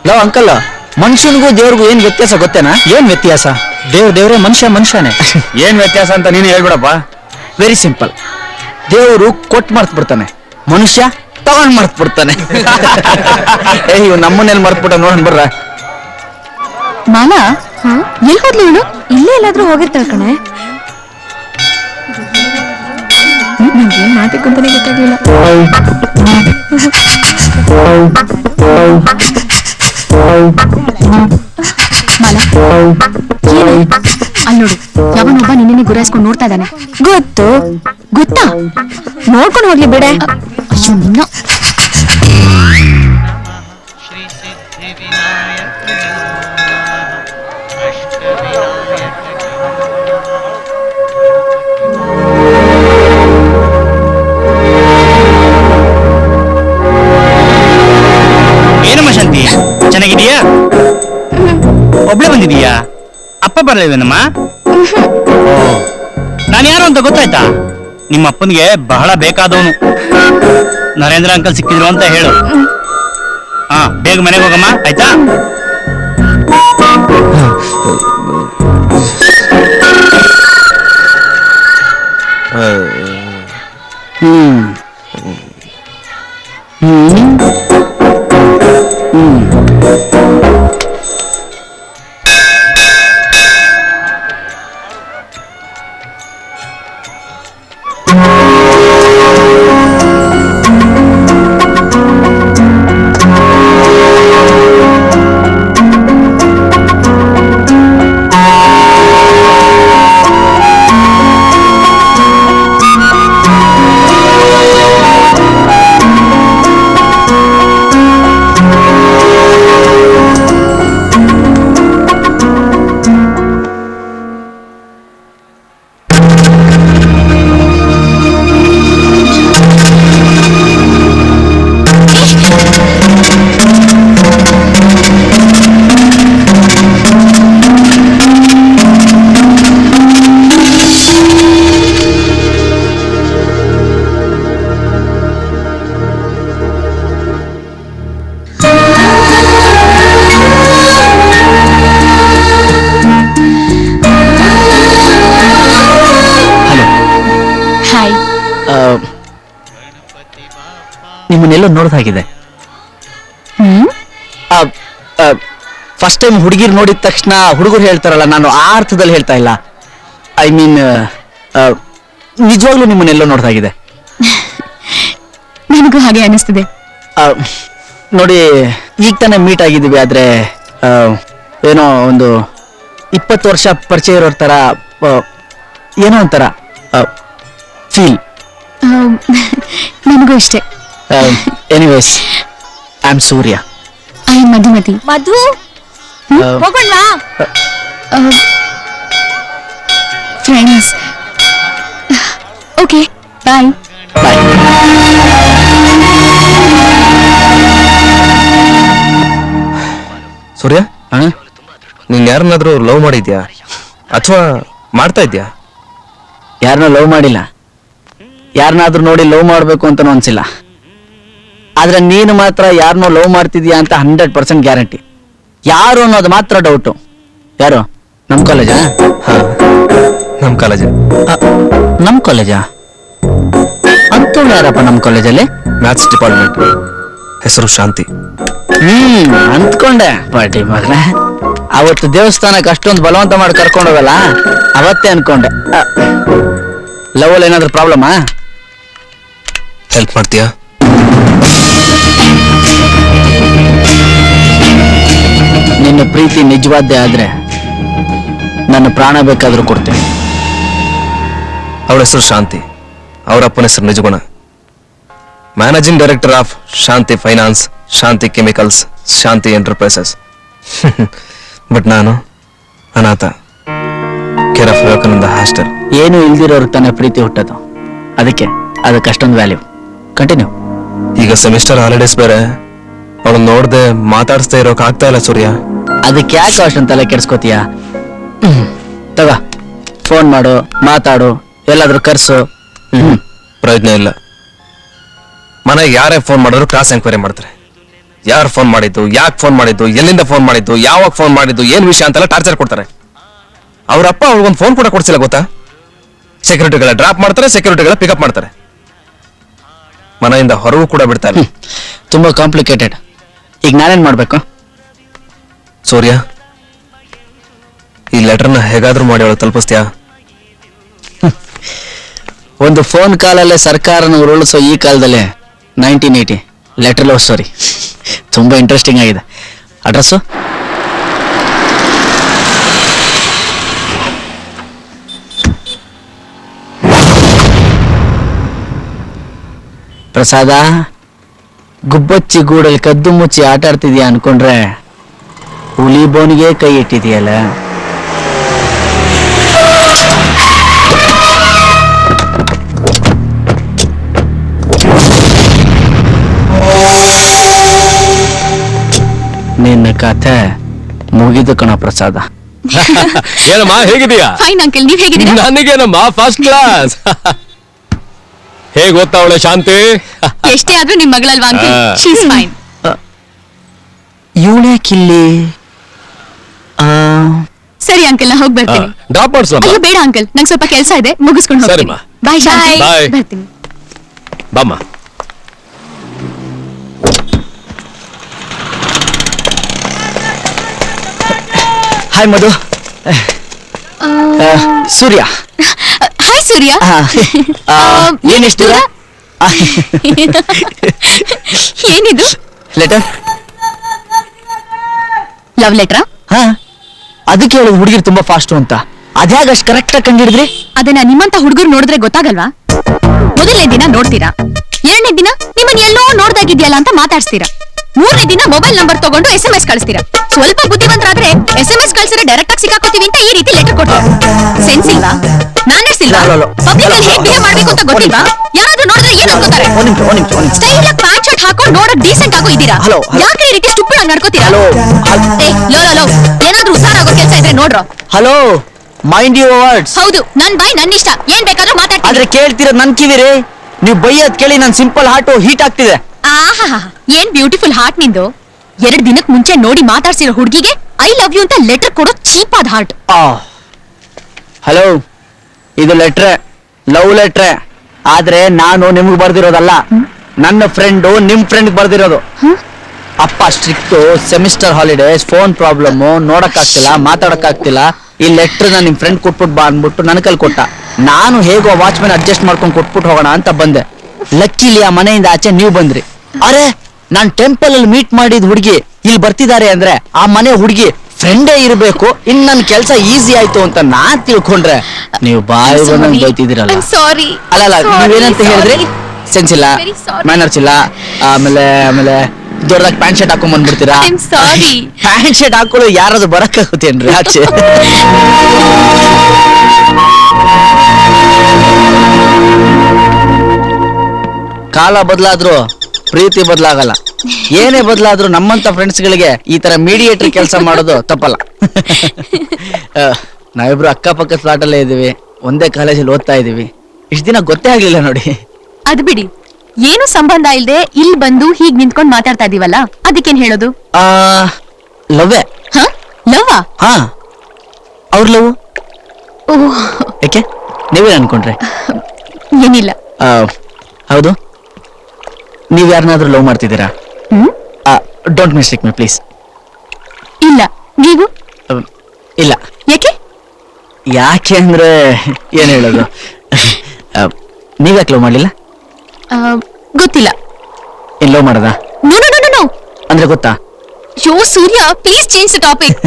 ಲೋ ಅಂಕಲ್, ಮನುಷ್ಯನಿಗೂ ದೇವ್ರಿಗೂ ಏನ್ ವ್ಯತ್ಯಾಸ ಗೊತ್ತೇನಾ? ಏನ್ ವ್ಯತ್ಯಾಸ? ದೇವ್ರೇ, ಮನುಷ್ಯ ಮನುಷ್ಯನೇ. ಏನ್ ವ್ಯತ್ಯಾಸ ಅಂತ ನೀನು ಹೇಳ್ಬಿಡಪ್ಪ. Very simple. ದೇವರು ಕೊಟ್ಟು ಮರ್ತ್ ಬಿಡ್ತಾನೆ, ಮನುಷ್ಯ ತಗೊಂಡ್ ಮರ್ತ್ ಬಿಡ್ತಾನೆ. ಇವ್ ನಮ್ಮನ್ನೆಲ್ಲಿ ಮರ್ತ್ಬಿಟ್ಟ ನೋಡೋಣ ಬರ್ರ. ಮಾಲಾ, ಎಲ್ಲಿ ಹೋದ್ಲು ಇವಳು? ಇಲ್ಲೇ ಎಲ್ಲಾದ್ರೂ ಹೋಗಿರ್ತಾಳೆ ಕಣೆ. ನಂಗೇನ್ ಮಾಡ್ಬೇಕು ಅಂತಾನೆ ಗೊತ್ತಾಗ್ಲಿಲ್ಲ. ಮಾಲಾ, ಏನು? ಅಲ್ಲಿ ನೋಡು, ಯಾವನೊಬ್ಬ ನಿನ್ನೆ ಗುರಾಯಿಸ್ಕೊಂಡು ನೋಡ್ತಾ ಇದ್ದಾನೆ. ಗೊತ್ತು. ಗೊತ್ತಾ? ನೋಡ್ಕೊಂಡು ಹೋಗ್ಲಿ ಬಿಡೆ. ಅಯ್ಯೋ ನಿನ್ನ. ಏನಮ್ಮ ಶಾಂತಿ, ಚೆನ್ನಾಗಿದೀಯಾ? ಒಬ್ಳೆ ಬಂದಿದೀಯಾ? ಅಪ್ಪ ಬರ್ಲಿಲ್ವೇನಮ್ಮ? ನಾನು ಯಾರು ಅಂತ ಗೊತ್ತಾಯ್ತಾ? ನಿಮ್ಮ ಅಪ್ಪನಿಗೆ ಬಹಳ ಬೇಕಾದವನು. ನರೇಂದ್ರ ಅಂಕಲ್ ಸಿಕ್ಕಿದ್ರು ಅಂತ ಹೇಳು. ಹಾ, ಬೇಗ ಮನೆಗೆ ಹೋಗಮ್ಮ, ಆಯ್ತಾ? ನಿಮ್ಮನ್ನೆಲ್ಲೋ ನೋಡ್ದಾಗಿದೆ. ಫಸ್ಟ್ ಟೈಮ್ ಹುಡುಗಿರ್ ನೋಡಿದ ತಕ್ಷಣ ಹುಡುಗರು ಹೇಳ್ತಾರಲ್ಲ, ನಾನು ಆ ಅರ್ಥದಲ್ಲಿ ಹೇಳ್ತಾ ಇಲ್ಲ. ಐ ಮೀನ್ ನಿಜವಾಗ್ಲೂ ನಿಮ್ಮನ್ನೆಲ್ಲೋ ನೋಡ್ದಾಗಿದೆ. ನನಗೂ ಹಾಗೆ ಅನಿಸ್ತಿದೆ. ನೋಡಿ, ಈಗ ತಾನೇ ಮೀಟ್ ಆಗಿದ್ದೀವಿ, ಆದ್ರೆ ಏನೋ ಒಂದು 20 ವರ್ಷ ಪರಿಚಯ ಇರೋರ್ ತರ ಏನೋ ಒಂಥರ ಫೀಲ್. ನನಗೂ ಅಷ್ಟೇ. Anyways, I am Surya. I am Madhumathi. Madhu ಹೋಗೋಣ. ಫ್ರೆಂಡ್ಸ್. ಓಕೆ, ಬಾಯ್. ಬಾಯ್. ಸೂರ್ಯ, ನೀನ್ ಯಾರನ್ನಾದ್ರೂ ಲವ್ ಮಾಡಿದ್ಯಾ ಅಥವಾ ಮಾಡ್ತಾ ಇದ್ಯಾ? ಯಾರನ್ನೂ ಲವ್ ಮಾಡಿಲ್ಲ. ಯಾರನ್ನಾದ್ರೂ ನೋಡಿ ಲವ್ ಮಾಡ್ಬೇಕು ಅಂತ ಅನ್ಸಿಲ್ಲ. ಆದ್ರೆ ನೀನು ಮಾತ್ರ ಯಾರನ್ನೋ ಲವ್ ಮಾಡ್ತಿದ್ಯಾ ಅಂತ 100% ಗ್ಯಾರಂಟಿ. ಯಾರು ಅನ್ನೋದು ಮಾತ್ರ ಡೌಟು. ಯಾರು? ನಮ್ ಕಾಲೇಜಾ? ನಮ್ ಕಾಲೇಜ್. ನಮ್ ಕಾಲೇಜಾ? ಅಂತವ್ಳು ಯಾರಪ್ಪ ನಮ್ ಕಾಲೇಜಲ್ಲಿ? Maths department. ಹೆಸರು ಶಾಂತಿ. ಅಂದ್ಕೊಂಡೆ ಪಾಟಿ ಮಗನೇ. ಅವತ್ತು ದೇವಸ್ಥಾನಕ್ಕೆ ಅಷ್ಟೊಂದು ಬಲವಂತ ಮಾಡಿ ಕರ್ಕೊಂಡೋಗಲ್ಲ, ಅವತ್ತೇ ಅನ್ಕೊಂಡೆ. ಲವ್ ಅಲ್ಲಿ ಏನಾದ್ರೂ ಪ್ರಾಬ್ಲಮಾ? ಹೆಲ್ಪ್ ಮಾಡ್ತೀಯಾ? ನಿನ್ನ ಪ್ರೀತಿ ನಿಜವಾದ್ದೇ ಆದ್ರೆ ನನ್ನ ಪ್ರಾಣ ಬೇಕಾದ್ರೂ ಕೊಡ್ತೇನೆ. ಅವಳ ಹೆಸರು ಶಾಂತಿ. ಅವರ ಅಪ್ಪನ ಹೆಸರು Nijaguna. Managing director of Shanti finance, Shanti chemicals, Shanti enterprises. But ನಾನು ಅನಾಥ. Care of Vivekananda hostel. ಏನು ಇಲ್ದಿರೋರ್ಗೆ ತಾನೇ ಪ್ರೀತಿ ಹುಟ್ಟೋದು. ಅದಕ್ಕೆ ಅಷ್ಟೊಂದು ವ್ಯಾಲ್ಯೂ. ಕಂಟಿನ್ಯೂ. ಈಗ ಸೆಮಿಸ್ಟರ್ ಹಾಲಿಡೇಸ್ ಬೇರೆ. ಅವಳನ್ನ ನೋಡ್ದೆ ಮಾತಾಡಿಸ್ತಾ ಇರೋಕ್ ಆಗ್ತಾ ಇಲ್ಲ ಸೂರ್ಯ. ಅದಕ್ಕೆ ಯಾಕೆ ಅಷ್ಟೊಂದು ತಲೆ ಕೆಡ್ಸ್ಕೋತೀಯ? ತಗ, ಫೋನ್ ಮಾಡು, ಮಾತಾಡು, ಎಲ್ಲಾದ್ರೂ ಕರ್ಸು. ಪ್ರಯೋಜನ ಇಲ್ಲ. ಮನೆಗೆ ಯಾರೇ ಫೋನ್ ಮಾಡಿದ್ರು ಕ್ರಾಸ್ ಎಂಕ್ವೈರಿ ಮಾಡ್ತಾರೆ. ಯಾರು ಫೋನ್ ಮಾಡಿದ್ದು, ಯಾಕೆ ಫೋನ್ ಮಾಡಿದ್ದು, ಎಲ್ಲಿಂದ ಫೋನ್ ಮಾಡಿದ್ದು, ಯಾವಾಗ ಫೋನ್ ಮಾಡಿದ್ದು, ಏನ್ ವಿಷಯ ಅಂತೆಲ್ಲ ಟಾರ್ಚರ್ ಕೊಡ್ತಾರೆ. ಅವ್ರಪ್ಪ ಅವ್ರಿಗೊಂದು ಫೋನ್ ಕೂಡ ಕೊಡ್ಸಿಲ್ಲ ಗೊತ್ತಾ? ಸೆಕ್ಯೂರಿಟಿಗಳ ಡ್ರಾಪ್ ಮಾಡ್ತಾರೆ, ಸೆಕ್ಯೂರಿಟಿಗಳ ಪಿಕಪ್ ಮಾಡ್ತಾರೆ. ಮನೆಯಿಂದ ಹೊರಗೂ ಕೂಡ ಬಿಡ್ತಾ ಇಲ್ಲ. ತುಂಬಾ ಕಾಂಪ್ಲಿಕೇಟೆಡ್. ಈಗ ನಾನೇನ್ ಮಾಡ್ಬೇಕು? ಸೂರ್ಯ, ಈ ಲೆಟರ್ನ ಹೇಗಾದ್ರೂ ಮಾಡಿ ಅವಳು ತಲುಪಿಸ್ತೀಯಾ? ಒಂದು ಫೋನ್ ಕಾಲಲ್ಲೇ ಸರ್ಕಾರನ ಉರುಳಿಸೋ ಈ ಕಾಲದಲ್ಲಿ 1980 ಲೆಟರ್ ಲವ್ ಸ್ಟೋರಿ ತುಂಬಾ ಇಂಟ್ರೆಸ್ಟಿಂಗ್ ಆಗಿದೆ. ಅಡ್ರೆಸ್ಸು? ಪ್ರಸಾದ, ಗುಬ್ಬಚ್ಚಿ ಗೂಡಲ್ಲಿ ಕದ್ದು ಮುಚ್ಚಿ ಆಟ ಆಡ್ತಿದ್ಯಾ ಅನ್ಕೊಂಡ್ರೆ ಹುಲಿ ಬೋನಿಗೆ ಕೈ ಇಟ್ಟಿದೆಯಲ್ಲ. ನಿನ್ನ ಕಥೆ ಮುಗಿದು ಕಣ ಪ್ರಸಾದ. ಏನಮ್ಮ ಹೇಗಿದೀಯಾ? ಫೈನ್ ಅಂಕಲ್, ನೀವ್ ಹೇಗಿದ್ದೀರಾ? ನನಗೇನಮ್ಮ ಫಸ್ಟ್ ಕ್ಲಾಸ್. ಹೇಗ್ ಓದ್ತಾ ಅವಳೆ ಶಾಂತಿ? ಎಷ್ಟೇ ಆದ್ರೂ ನಿಮ್ ಮಗಳಲ್ವಾ ಅಂಕಲ್? She is fine. ಇವಳ್ಯಾಕಿಲ್ಲಿ? ಸರಿ ಅಂಕಲ್, ನಾ ಹೋಗಿ ಬರ್ತೀನಿ. ಡ್ರಾಪ್ ಮಾಡ್ಸಮ್ಮ. ಅಯ್ಯೋ ಬೇಡ ಅಂಕಲ್, ನಂಗೆ ಸ್ವಲ್ಪ ಕೆಲಸ ಇದೆ, ಮುಗಿಸ್ಕೊಂಡು ಹೋಗ್ತೀನಿ. ಸರಿಮಾ. ಬಾಯ್ ಶಾಂತಿ. Bye. ಬರ್ತೀನಿ. ಬಾಮ್ಮ. ಹಾಯ್ ಮಧು. ಸೂರ್ಯ. ಹಾಯ್ ಸೂರ್ಯ. ಏನಿಷ್ಟು ದೂರ? ಏನಿದು? ಲೆಟರ್. ಲವ್ ಲೆಟ್ರಾ? ಹಾ, ಅದಕ್ಕೆ ಹೇಳೋದು ಹುಡುಗಿರು ತುಂಬಾ ಫಾಸ್ಟು ಅಂತ. ಅದ್ಯಾಗ ಅಷ್ಟು ಕರೆಕ್ಟ್ ಆಗಿ ಕಂಡಿಡಿದ್ರಿ? ಅದನ್ನ ನಿಮ್ಮಂತ ಹುಡುಗರು ನೋಡಿದ್ರೆ ಗೊತ್ತಾಗಲ್ವಾ? ಮೊದಲನೇ ದಿನ ನೋಡ್ತೀರಾ, ಎರಡನೇ ದಿನ ನಿಮ್ಮನ್ನ ಎಲ್ಲೋ ನೋಡ್ದಾಗಿದ್ಯಲ್ಲ ಅಂತ ಮಾತಾಡ್ಸ್ತೀರಾ, ಮೂರನೇ ದಿನ ಮೊಬೈಲ್ ನಂಬರ್ ತಗೊಂಡು SMS ಕಳಿಸ್ತೀರಾ. ಸ್ವಲ್ಪ ಬುದ್ಧಿವಂತರಾದ್ರೆ SMS ಕಳ್ಸಿದ್ರೆ ಡೈರೆಕ್ಟ್ ಆಗಿ ಸಿಕ್ಕಾಕೋತೀವಿ ಅಂತ ಈ ರೀತಿ ಲೆಟರ್ ಕೊಡ್ತೀರಾ. ಸೆನ್ಸ್ ಇಲ್ವಾ? ಮ್ಯಾನರ್ಸ್ ಇಲ್ವಾ? ಪಬ್ಲಿಕ್ ಅಲ್ಲಿ ಹೇಗೆ ಬಿಹೇವ್ ಮಾಡ್ಬೇಕು ಅಂತ ಗೊತ್ತಿಲ್ವಾ? ಯಾರಾದ್ರೂ ನೋಡಿದ್ರೆ ಏನ್ ಅನ್ಕೋತಾರೆ? ಸ್ಟೈಲ್ ಆಗಿ ಪ್ಯಾಂಟ್ ಶರ್ಟ್ ಹಾಕೊಂಡು ನೋಡಕ್ ಡೀಸೆಂಟ್ ಆಗೋ ಇದ್ದೀರಾ? ಯಾಕೆ ಈ ರೀತಿ ಸ್ಟುಪಿಡ್ ಆಗಿ ನಡ್ಕೋತೀರಾ? ಏನಾದ್ರೂ ಉಸಾರ ಆಗೋ ಕೆಲಸ ಇದ್ರೆ ನೋಡ್ರೋ. Hello, mind your words. ಹೌದು, ನನ್ ಬಾಯ್ ನನ್ನ ಇಷ್ಟ, ಏನ್ ಬೇಕಾದ್ರೂ ಮಾತಾಡ್ತೀನಿ. ಆದ್ರೆ ಕೇಳ್ತಿರೋದ್ ನನ್ ಕಿವಿರಿ. ನೀವು ಬೈಯೋದ್ ಕೇಳಿ ನನ್ ಸಿಂಪಲ್ ಹಾರ್ಟ್ ಹೀಟ್ ಆಗ್ತಿದೆ. ಆಹಾ, ಏನ್ ಬ್ಯೂಟಿಫುಲ್ ಹಾರ್ಟ್ ನಿಂದು. 2 ದಿನಕ್ ಮುಂಚೆ ನೋಡಿ ಮಾತಾಡ್ಸಿರೋ ಹುಡುಗಿಗೆ ಐ ಲವ್ ಯು ಅಂತ ಲೆಟರ್ ಕೊಡೋ ಚೀಪ್ ಆದ ಹಾರ್ಟ್. ಹಲೋ, ಇದು ಲೆಟ್ರೆ, ಲವ್ ಲೆಟ್ರೆ. ಆದ್ರೆ ನಾನು ನಿಮ್ಗೆ ಬರ್ದಿರೋದಲ್ಲ, ನನ್ನ ಫ್ರೆಂಡು ನಿಮ್ ಫ್ರೆಂಡ್ ಬರ್ದಿರೋದು. ಅಪ್ಪ strict, semester holidays, phone problem, ನೋಡಕ್ಕಾಗ್ತಿಲ್ಲ, ಮಾತಾಡಕ್ಕಾಗ್ತಿಲ್ಲ, ಈ ಲೆಟರ್ ನಿಮ್ ಫ್ರೆಂಡ್ ಕೊಟ್ಬಿಟ್ಟು ಬಾ ಅನ್ಬಿಟ್ಟು ನನ್ನ ಕೈಲಿ ಕೊಟ್ಟ. ನಾನು ಹೇಗೋ ವಾಚ್ಮನ್ ಅಡ್ಜಸ್ಟ್ ಮಾಡ್ಕೊಂಡು ಕೊಟ್ಬಿಟ್ಟು ಹೋಗೋಣ ಅಂತ ಬಂದೆ. ಲಕ್ಕಿಲಿ ಆ ಮನೆಯಿಂದ ಆಚೆ ನೀವು ಬಂದ್ರಿ. ಅರೆ, ನಾನ್ ಟೆಂಪಲ್ ಅಲ್ಲಿ ಮೀಟ್ ಮಾಡಿದ ಹುಡುಗಿ ಇಲ್ಲಿ ಬರ್ತಿದ್ದಾರೆ ಅಂದ್ರೆ ಆ ಮನೆ ಹುಡುಗಿ ಫ್ರೆಂಡೇ ಇರ್ಬೇಕು, ಇನ್ ನನ್ ಕೆಲ್ಸ ಈಸಿ ಆಯ್ತು ಅಂತ ನಾನ್ ತಿಳ್ಕೊಂಡ್ರೆ ನೀವು ಬಾಯಿ ಬಂದಂಗ್ ಬೈತಿದ್ದೀರಲ್ಲ. ಅಲ್ಲ ನೀವೇನಂತ ಹೇಳಿದ್ರಿ? ಸೆನ್ಸ್ ಇಲ್ಲ, ಮ್ಯಾನರ್ಸ್ ಇಲ್ಲ, ಆಮೇಲೆ ದೊಡ್ಡದಾಗಿ ಪ್ಯಾಂಟ್ ಶರ್ಟ್ ಹಾಕೊಂಡ್ ಬಂದ್ಬಿಡ್ತೀರಾ. ಪ್ಯಾಂಟ್ ಶರ್ಟ್ ಹಾಕೊಳ್ಳೋ ಯಾರಾದ್ರೂ ಬರಕ್ಕಾಗುತ್ತೇನ್ರಿ ಆಚೆ? ಕಾಲ ಬದಲಾದ್ರು ಪ್ರೀತಿ ಬದಲಾಗಲ್ಲ. ಏನೇ ಬದಲಾದ್ರೂ ನಮ್ಮಂತ ಫ್ರೆಂಡ್ಸ್ ಗಳಿಗೆ ಈ ತರ ಮೀಡಿಯೇಟರ್ ಕೆಲಸ ಮಾಡೋದು ತಪ್ಪಲ್ಲ. ನಾವಿಬ್ರು ಅಕ್ಕಪಕ್ಕ ಫ್ಲಾಟ್ ಅಲ್ಲೇ ಇದೀವಿ, ಒಂದೇ ಕಾಲೇಜಲ್ಲಿ ಓದ್ತಾ ಇದೀವಿ. ಇಷ್ಟ ದಿನ ಗೊತ್ತೇ ಆಗ್ಲಿಲ್ಲ ನೋಡಿ. ಅದ್ ಬಿಡಿ, ಏನು ಸಂಬಂಧ ಇಲ್ದೆ ಇಲ್ಲಿ ಬಂದು ಹೀಗ್ ನಿಂತ್ಕೊಂಡ್ ಮಾತಾಡ್ತಾ ಇದೀವಲ್ಲ, ಅದಕ್ಕೇನ್ ಹೇಳೋದು? ಲವ್ವೇ. ಲವ್ವಾ? ಹಾ, ಅವ್ರ ಲವ್. ಯಾಕೆ, ನೀವೇನ್ ಅನ್ಕೊಂಡ್ರೆ? ಏನಿಲ್ಲ. ಹೌದು, ನೀವ್ ಯಾರನ್ನಾದ್ರೂ ಲವ್ ಮಾಡ್ತಿದ್ದೀರಾ? Don't mistake me please. ಇಲ್ಲ. ನೀವು? ಇಲ್ಲ. ಯಾಕೆ? ಯಾಕೆ ಅಂದ್ರೆ ಏನ್ ಹೇಳೋದು, ನೀವ್ಯಾಕೆ ಲವ್ ಮಾಡ್ಲಿಲ್ಲ? ಗೊತ್ತಿಲ್ಲ. ಏನ್ ಲವ್ ಮಾಡದ? No no no no. ಅಂದ್ರೆ ಗೊತ್ತಾ? Yo Surya, please change the topic.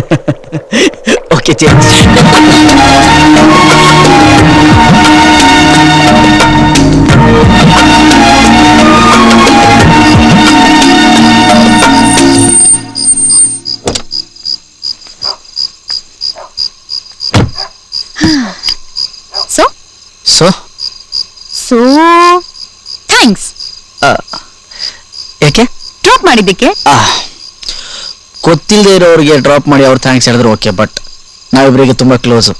Okay, change. So thanks. ಯಾಕೆ? ಡ್ರಾಪ್ ಮಾಡಿದ್ದಕ್ಕೆ. ಗೊತ್ತಿಲ್ಲದೆ ಇರೋರಿಗೆ ಡ್ರಾಪ್ ಮಾಡಿ ಅವ್ರು ಥ್ಯಾಂಕ್ಸ್ ಹೇಳಿದ್ರು ಓಕೆ, ಬಟ್ ನಾವಿಬ್ರಿಗೆ ತುಂಬಾ ಕ್ಲೋಸು.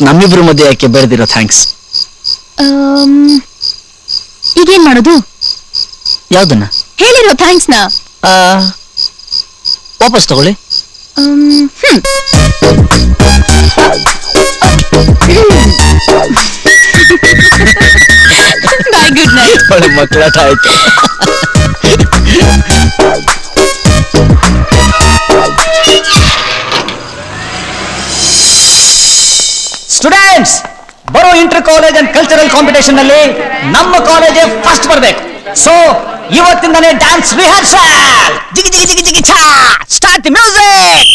ನಮ್ಮಿಬ್ರ ಮಧ್ಯೆ ಯಾಕೆ ಬೆಳೆದಿರೋ ಥ್ಯಾಂಕ್ಸ್? ಈಗೇನ್ ಮಾಡೋದು? ಯಾವ್ದನ್ನ? ಹೇಳಿರೋ ಥ್ಯಾಂಕ್ಸ್ ನ ವಾಪಸ್ ತಗೊಳ್ಳಿ. Bye, good night. ಒಳ್ಳೆ ಮಕ್ಕಳಾಟ ಆಯ್ತು. ಸ್ಟೂಡೆಂಟ್ಸ್, ಬರೋ inter college and cultural competition ನಲ್ಲಿ ನಮ್ಮ ಕಾಲೇಜೇ ಫಸ್ಟ್ ಬರಬೇಕು. ಸೊ ಇವತ್ತಿಂದನೇ ಡ್ಯಾನ್ಸ್ ರಿಹರ್ಸಲ್. ಜಿಗಿ ಜಿಗಿ ಜಿಗಿ ಜಿಗಿ ಛಾ, start the music.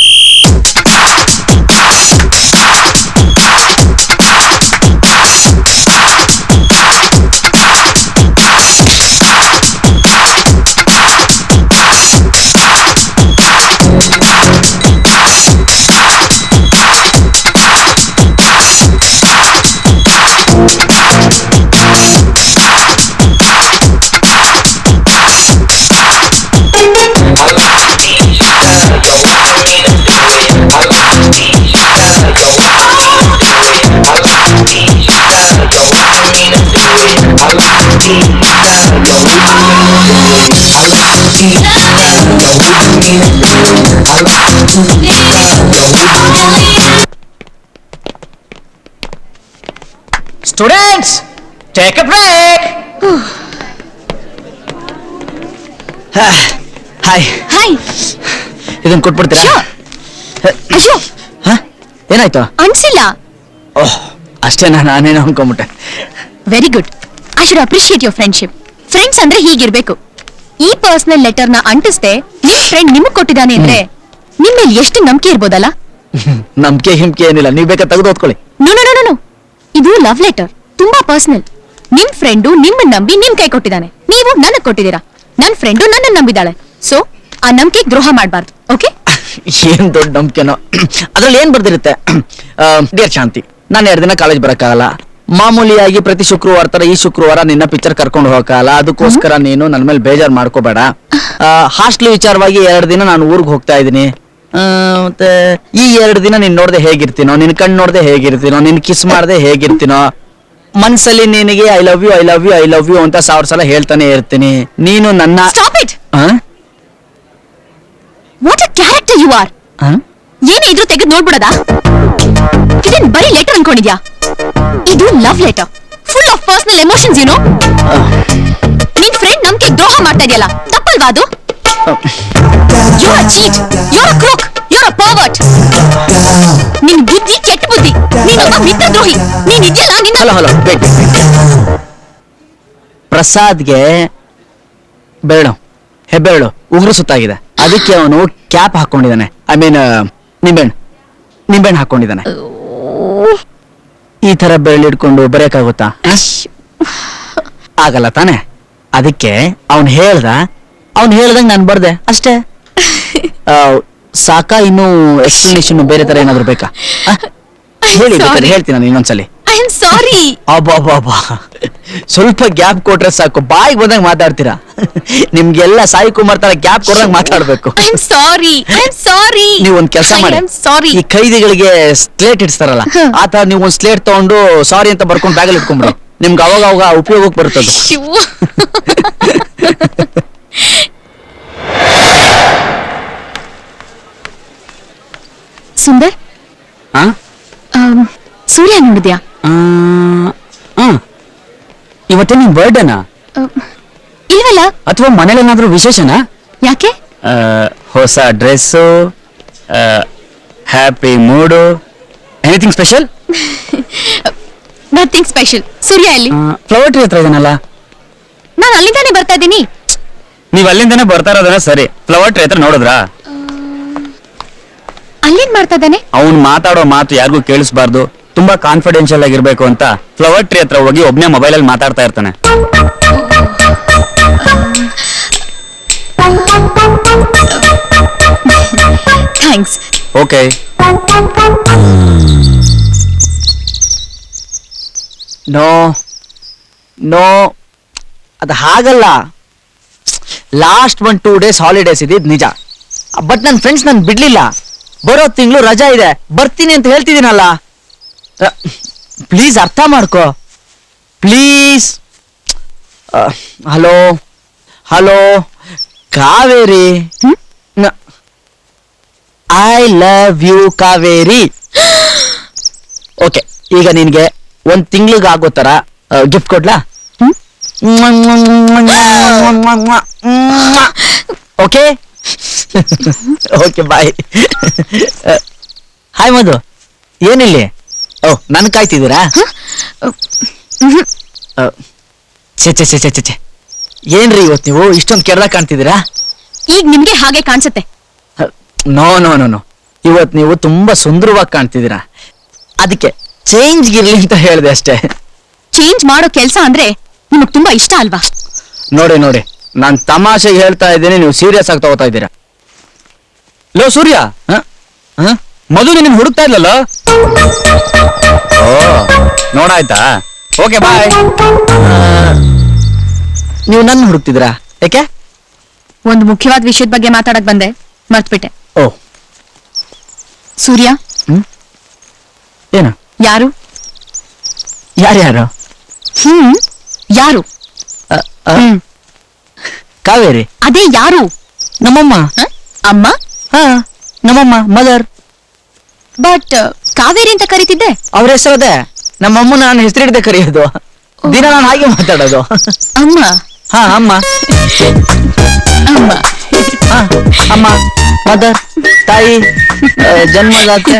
Students, take a break. Hi. Hi. ಇದನ್ನ ಕೊಟ್ಬಿಡ್ತೀರಾ? ಅಯ್ಯೋ, ಏನಾಯ್ತು? ಅನ್ಸಿಲ್ಲ. ಓಹ್, ಅಷ್ಟೇ, ನಾನೇನೋ ಅನ್ಕೊಂಬಿಟ್ಟೆ. Very good. I should appreciate your friendship. Friends ಅಂದ್ರೆ ಹೀಗಿರ್ಬೇಕು. ಈ ಪರ್ಸನಲ್ ಲೆಟರ್ ನ ಅಂಟಿಸ್ದೆ ನಿಮ್ ಫ್ರೆಂಡ್ ನಿಮಗ್ ಕೊಟ್ಟಿದ್ದಾನೆ ಅಂದ್ರೆ ನಿಮ್ ಮೇಲೆ ಎಷ್ಟು ನಂಬಿಕೆ ಇರ್ಬೋದಲ್ಲ? ನಂಬಿಕೆ ಹಿಂಬಿಕೆ ಏನಿಲ್ಲ, ನೀವ್ ಬೇಕಾ ತೆಗೆದು ಓದ್ಕೊಳ್ಳಿ. ನೋ ನೋ ನೋ ನೋ, ಇದು ಲವ್ ಲೆಟರ್, ತುಂಬಾ ಪರ್ಸನಲ್. ನಿಮ್ ಫ್ರೆಂಡು ನಿಮ್ಮನ್ನ ನಂಬಿ ನಿಮ್ ಕೈ ಕೊಟ್ಟಿದ್ದಾನೆ, ನೀವು ನನಗ್ ಕೊಟ್ಟಿದ್ದೀರಾ. ನನ್ ಫ್ರೆಂಡು ನನ್ನ ನಂಬಿದಾಳೆ. ಸೊ ಆ ನಂಬಿಕೆ ದ್ರೋಹ ಮಾಡಬಾರ್ದು. ಓಕೆ? ಏನ್ ದೊಡ್ಡ ನಂಬಿಕೆನೋ. ಅದ್ರಲ್ಲಿ ಏನ್ ಬರ್ದಿರುತ್ತೆ? ಡಿಯರ್ ಶಾಂತಿ, ನಾನು 2 ದಿನ ಕಾಲೇಜ್ ಬರಕ್ಕಾಗಲ್ಲ. ಮಾಮೂಲಿಯಾಗಿ ಪ್ರತಿ ಶುಕ್ರವಾರ ತರ ಈ ಶುಕ್ರವಾರ ನಿನ್ನ ಪಿಕ್ಚರ್ ಕರ್ಕೊಂಡು ಹೋಗಕ್ಕಾಗಲ್ಲ. ಅದಕ್ಕೋಸ್ಕರ ನೀನು ನನ್ನ ಮೇಲೆ ಬೇಜಾರ್ ಮಾಡ್ಕೋಬೇಡ. ಹಾಸ್ಟೆಲ್ ವಿಚಾರವಾಗಿ 2 ದಿನ ನಾನು ಊರಿಗೆ ಹೋಗ್ತಾ ಇದ್ದೀನಿ. ಮತ್ತೆ ಈ 2 ದಿನ ನೀನ್ ನೋಡ್ದೆ ಹೇಗಿರ್ತೀನೋ, ನಿನ್ ಕಣ್ ನೋಡ್ದೆ ಹೇಗಿರ್ತೀನೋ, ನಿನ್ ಕಿಸ್ ಮಾಡ್ದೆ ಹೇಗಿರ್ತೀನೋ, ಮನ್ಸಲ್ಲಿ ನಿನಗೆ I love you I love you I love you ಅಂತ 1000 ಸಲ ಹೇಳ್ತಾನೆ ಇರ್ತೀನಿ. ನೀನು ನನ್ನ stop it. What a character you are. ಏನೇ ಇದ್ರೂ ತೆಗೆದು ನೋಡ್ಬಿಡದಾ? ಇದನ್ ಬರೀ ಲೆಟರ್ ಅನ್ಕೊಂಡಿದ್ಯಾ? ಇದು love letter. Full of personal emotions ಏನೋ. ನಿನ್ ಫ್ರೆಂಡ್ ನಮ್ಗೆ ದ್ರೋಹ ಮಾಡ್ತಾ ಇದೆಯಲ್ಲ, ತಪ್ಪಲ್ವಾ ಅದು? You are cheat, you are crook, you are pervert. ನಿನ್ ಬುದ್ಧಿ ಕೆಟ್ಟ ಬುದ್ಧಿ, ನೀನೊಬ್ಬ ಮಿತ್ರದ್ರೋಹಿ. ನೀನ್ ಇದೆಯಲ್ಲ ನಿನ್ನ. Hello hello wait. ಪ್ರಸಾದ್ಗೆ ಬೇಡ ಹೆಬ್ಬೆರಳು ಉಗುರು ಸುತ್ತಾಗಿದೆ, ಅದಕ್ಕೆ ಅವನು ಕ್ಯಾಪ್ ಹಾಕೊಂಡಿದ್ದಾನೆ. ಐ ಮೀನ್ ನಿಂಬೆಹಣ್ಣು ಹಾಕೊಂಡಿದ್ದಾನೆ. ಈ ತರ ಬೆರಳು ಹಿಡ್ಕೊಂಡು ಬರೆಯಕ್ಕಾಗುತ್ತಾ? ಆಗಲ್ಲ ತಾನೆ. ಅದಕ್ಕೆ ಅವನು ಹೇಳ್ದಂಗೆ ನಾನು ಬರ್ದೆ ಅಷ್ಟೇ. ಸಾಕಾ? ಇನ್ನು ಎಕ್ಸ್ಪ್ಲನೇಷನ್ ಬೇರೆ ತರ ಏನಾದ್ರು ಬೇಕಾ? ಹೇಳಿ, ಹೇಳ್ತೀನಿ ನಾನು ಇನ್ನೊಂದ್ಸಲಿ. I am sorry. ಅಬ್ಬಾ, ಸ್ವಲ್ಪ ಗ್ಯಾಪ್ ಕೊಟ್ರೆ ಸಾಕು, ಬಾಯಿಗೆ ಬಂದಂಗ ಮಾತಾಡ್ತೀರಾ. ನಿಮ್ಗೆಲ್ಲ ಸಾಯಿ ಕುಮಾರ್ ತರ ಗ್ಯಾಪ್ ಕೊಡಂಗ್ ಮಾತಾಡ್ಬೇಕು. I am sorry. ನೀವು ಒಂದ್ ಕೆಲಸ ಮಾಡಿ, ಈ ಖೈದಿಗಳಿಗೆ ಸ್ಲೇಟ್ ಇಡ್ಸ್ತಾರಲ್ಲ, ಆತರ ನೀವು ಒಂದ್ ಸ್ಲೇಟ್ ತಗೊಂಡು ಸಾರಿ ಅಂತ ಬರ್ಕೊಂಡು ಬ್ಯಾಗಲ್ಲಿ ಇಟ್ಕೊಂಡ್ಬಿಡಿ. ನಿಮ್ಗೆ ಅವಾಗ ಉಪಯೋಗಕ್ಕೆ ಬರ್ತದೆ. ಸುಂದರ್, ಸೂರ್ಯ ನೋಡಿದ್ಯಾ? ಇವತ್ತೇ ನಿಮ್ ಬರ್ಡೇನಾ? ಇಲ್ವಲ್ಲ. ಅಥವಾ ಮನೇಲೇನಾದ್ರೂ ವಿಶೇಷನಾ? ಯಾಕೆ? ಹೊಸ dress, happy mood, anything special? Nothing special. Surya ಎಲ್ಲಿ? ಫ್ಲವರ್ ಟ್ರೀ ಹತ್ರ ಇದನ್ನಲ್ಲ. ನಾನು ಅಲ್ಲಿಂದಾನೆ ಬರ್ತಾ ಇದ್ದೀನಿ. ನೀವ್ ಅಲ್ಲಿಂದಾನೆ ಬರ್ತಾ ಇರೋದನ್ನ ಸರಿ, ಫ್ಲವರ್ ಟ್ರೀ ಹತ್ರ ನೋಡಿದ್ರಾ? ಅಲ್ಲೇನ್ ಮಾಡ್ತಾ ಇದ್ದಾನೆ? ಅವ್ನು ಮಾತಾಡೋ ಮಾತು ಯಾರಿಗೂ ಕೇಳಿಸ್ಬಾರ್ದು, ತುಂಬಾ ಕಾನ್ಫಿಡೆನ್ಷಿಯಲ್ ಆಗಿರ್ಬೇಕು ಅಂತ ಫ್ಲವರ್ ಟ್ರೀ ಹತ್ರ ಹೋಗಿ ಒಬ್ನೇ ಮೊಬೈಲ್ ಅಲ್ಲಿ ಮಾತಾಡ್ತಾ ಇರ್ತಾನೆ. ಥ್ಯಾಂಕ್ಸ್. ಓಕೆ. ನೋ ಅದು ಹಾಗಲ್ಲ. ಲಾಸ್ಟ್ 1-2 ಡೇಸ್ ಹಾಲಿಡೇಸ್ ಇದ್ದಿದ್ ನಿಜ, ಬಟ್ ನನ್ನ ಫ್ರೆಂಡ್ಸ್ ನನ್ ಬಿಡ್ಲಿಲ್ಲ. ಬರೋ ತಿಂಗಳು ರಜಾ ಇದೆ, ಬರ್ತೀನಿ ಅಂತ ಹೇಳ್ತಿದ್ದೀನಲ್ಲ. ಪ್ಲೀಸ್ ಅರ್ಥ ಮಾಡ್ಕೋ please. Hello Kaveri, I love you Kaveri. Okay, ಈಗ ನಿನ್ಗೆ 1 ತಿಂಗ್ಳಿಗೆ ಆಗೋ ತರ ಗಿಫ್ಟ್ ಕೊಡ್ಲಾ? Okay okay bye. Hi Madhu, ಏನಿಲ್ಲಿ? ನನ್ ಕಾಯ್ತಿದ್ದೀರಾ? ಛೆ ಏನ್ರಿ ಇವತ್ತು ನೀವು ಇಷ್ಟೊಂದು ಕೆಡ್ದಾಗ ಕಾಣ್ತಿದ್ದೀರಾ? ಈಗ ನಿಮ್ಗೆ ಹಾಗೆ ಕಾಣಿಸುತ್ತೆ. ನೋ, ಇವತ್ತು ನೀವು ತುಂಬಾ ಸುಂದರವಾಗಿ ಕಾಣ್ತಿದ್ದೀರಾ. ಅದಕ್ಕೆ ಚೇಂಜ್ ಗಿರ್ಲಿ ಅಂತ ಹೇಳಿದೆ ಅಷ್ಟೇ. ಚೇಂಜ್ ಮಾಡೋ ಕೆಲಸ ಅಂದ್ರೆ ನಿಮಗ್ ತುಂಬಾ ಇಷ್ಟ ಅಲ್ವಾ? ನೋಡಿ, ನಾನ್ ತಮಾಷೆಗೆ ಹೇಳ್ತಾ ಇದ್ದೀನಿ, ನೀವು ಸೀರಿಯಸ್ ಆಗಿ ತಗೋತಾ ಇದ್ದೀರಾ. ಲೋ ಸೂರ್ಯ, ಮಧು ನಿನ್ನ ಹುಡುಕ್ತಾ ಇಲ್ಲಲ್ಲ? ನೋಡಾಯ್ತಾ? Okay bye. ನೀವು ನನ್ನ ಹುಡುಕ್ತಿದ್ರಾ? ಯಾಕೆ? ಒಂದು ಮುಖ್ಯವಾದ ವಿಷಯದ ಬಗ್ಗೆ ಮಾತಾಡಕ್ ಬಂದೆ, ಮರ್ತ್ಬಿಟ್ಟೆ. ಓ ಸೂರ್ಯ, ಏನು? ಯಾರು? ಯಾರು? ಯಾರು? ಕಾವೇರಿ. ಅದೇ ಯಾರು? ನಮ್ಮಮ್ಮ. ಅಮ್ಮ? ನಮ್ಮಮ್ಮ, ಮದರ್. ಬಟ್ ಕಾವೇರಿ ಅಂತ ಕರಿತಿದ್ದೆ. ಅವ್ರ ಹೆಸರದೆ. ನಮ್ಮಮ್ಮ ನಾನು ಹೆಸರಿಡದೆ ಕರೆಯೋದು. ದಿನ ನಾನು ಹಾಗೆ ಮಾತಾಡೋದು. ಅಮ್ಮ? ಅಮ್ಮ. ಅಮ್ಮ, ಮದರ್, ತಾಯಿ, ಜನ್ಮದಾತೆ.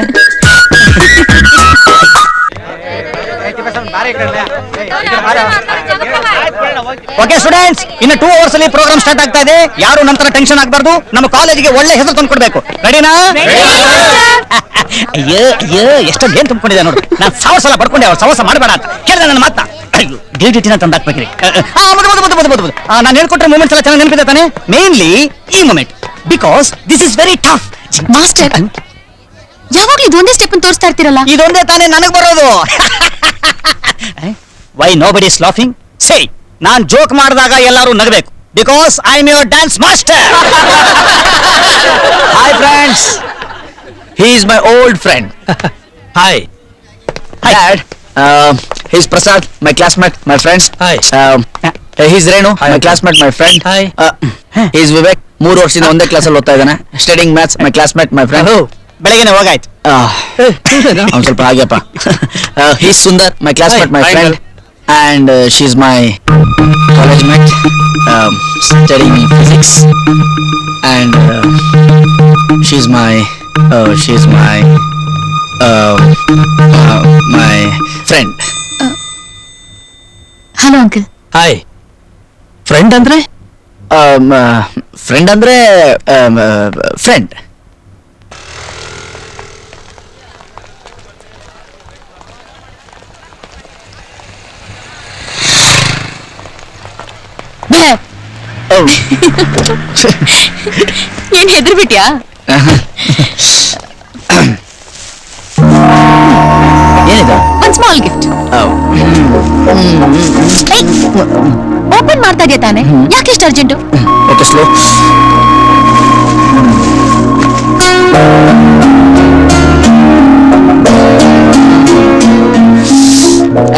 ಓಕೆ ಸ್ಟೂಡೆಂಟ್ಸ್, ಇನ್ನು 2 ಅವರ್ಸ್ ಅಲ್ಲಿ ಪ್ರೋಗ್ರಾಮ್ ಸ್ಟಾರ್ಟ್ ಆಗ್ತಾ ಇದೆ. ಯಾರು ನಂತರ ಟೆನ್ಷನ್ ಆಗಬಾರ್ದು. ನಮ್ಮ ಕಾಲೇಜಿಗೆ ಒಳ್ಳೆ ಹೆಸರು ತಂದ್ಕೊಡ್ಬೇಕು. ರೆಡಿನಾ? ಅಯ್ಯೋ ಎಷ್ಟೊಂದು ಏನ್ ತುಂಬಿಕೊಂಡಿದೆ ನೋಡು. ನಾನು ಸಾವಸ ಸಲ ಬರ್ಕೊಂಡೆ, ಅವ್ರು ಸಾವಸ ಮಾಡಬೇಡ ಅಂತ ಹೇಳಿದೆ ನನ್ನ ಮಾತಾ. ಡಿಟಿನ ತಂದಾಕ್ಬೇಕ್ರಿ. ನಾನು ಹೇಳ್ಕೊಟ್ರೆ ಮೂಮೆಂಟ್ಸ್ ಎಲ್ಲ ಚೆನ್ನಾಗಿ ನೆನಪಿದೆ ತಾನೆ? ಮೇನ್ಲಿ ಈ moment, because this is very tough. Master, ಯಾವಾಗ್ಲೂ ಇದೊಂದೇ ಸ್ಟೆಪ್ ತೋರಿಸ್ತಾ ಇರ್ತೀರಲ್ಲ. ಇದೊಂದೇ ತಾನೇ ನನಗೆ ಬರೋದು. Why nobody is laughing? Say, ನಾನ್ ಜೋಕ್ ಮಾಡಿದಾಗ ಎಲ್ಲರೂ ನಗಬೇಕು, because I am your dance master. Hi friends, he is my old friend. Hi. Dad, he's Prasad, my classmate, my friend. Hi. He's Renu, my classmate, my friend. Hi. He's Vivek, 3 ವರ್ಷದಿಂದ ಒಂದೇ ಕ್ಲಾಸಲ್ಲಿ ಓದ್ತಾ ಇದ್ದಾನೆ. Studying maths, my classmate, my friend. ಬೆಳಗ್ಗೆನೆ ಹೋಗಾಯ್ತು. ಅವ್ನು ಸ್ವಲ್ಪ ಹಾಗೆಪ್ಪ. He's Sundar, my classmate, my friend. and she's my college mate, studying physics, and she's my friend. Hello uncle. Hi. Friend ಅಂದ್ರೆ friend ಅಂದ್ರೆ ಫ್ರೆಂಡ್. ಏನ್ ಹೆದರ್ಬಿಟ್ಯಾ? ಏನಿದು? ಒಂದ್ ಸ್ಮಾಲ್ ಗಿಫ್ಟ್. ಓಪನ್ ಮಾಡ್ತಾ ಇದೆಯಾ ತಾನೆ? ಯಾಕೆ ಇಷ್ಟು ಅರ್ಜೆಂಟು? Okay, slow.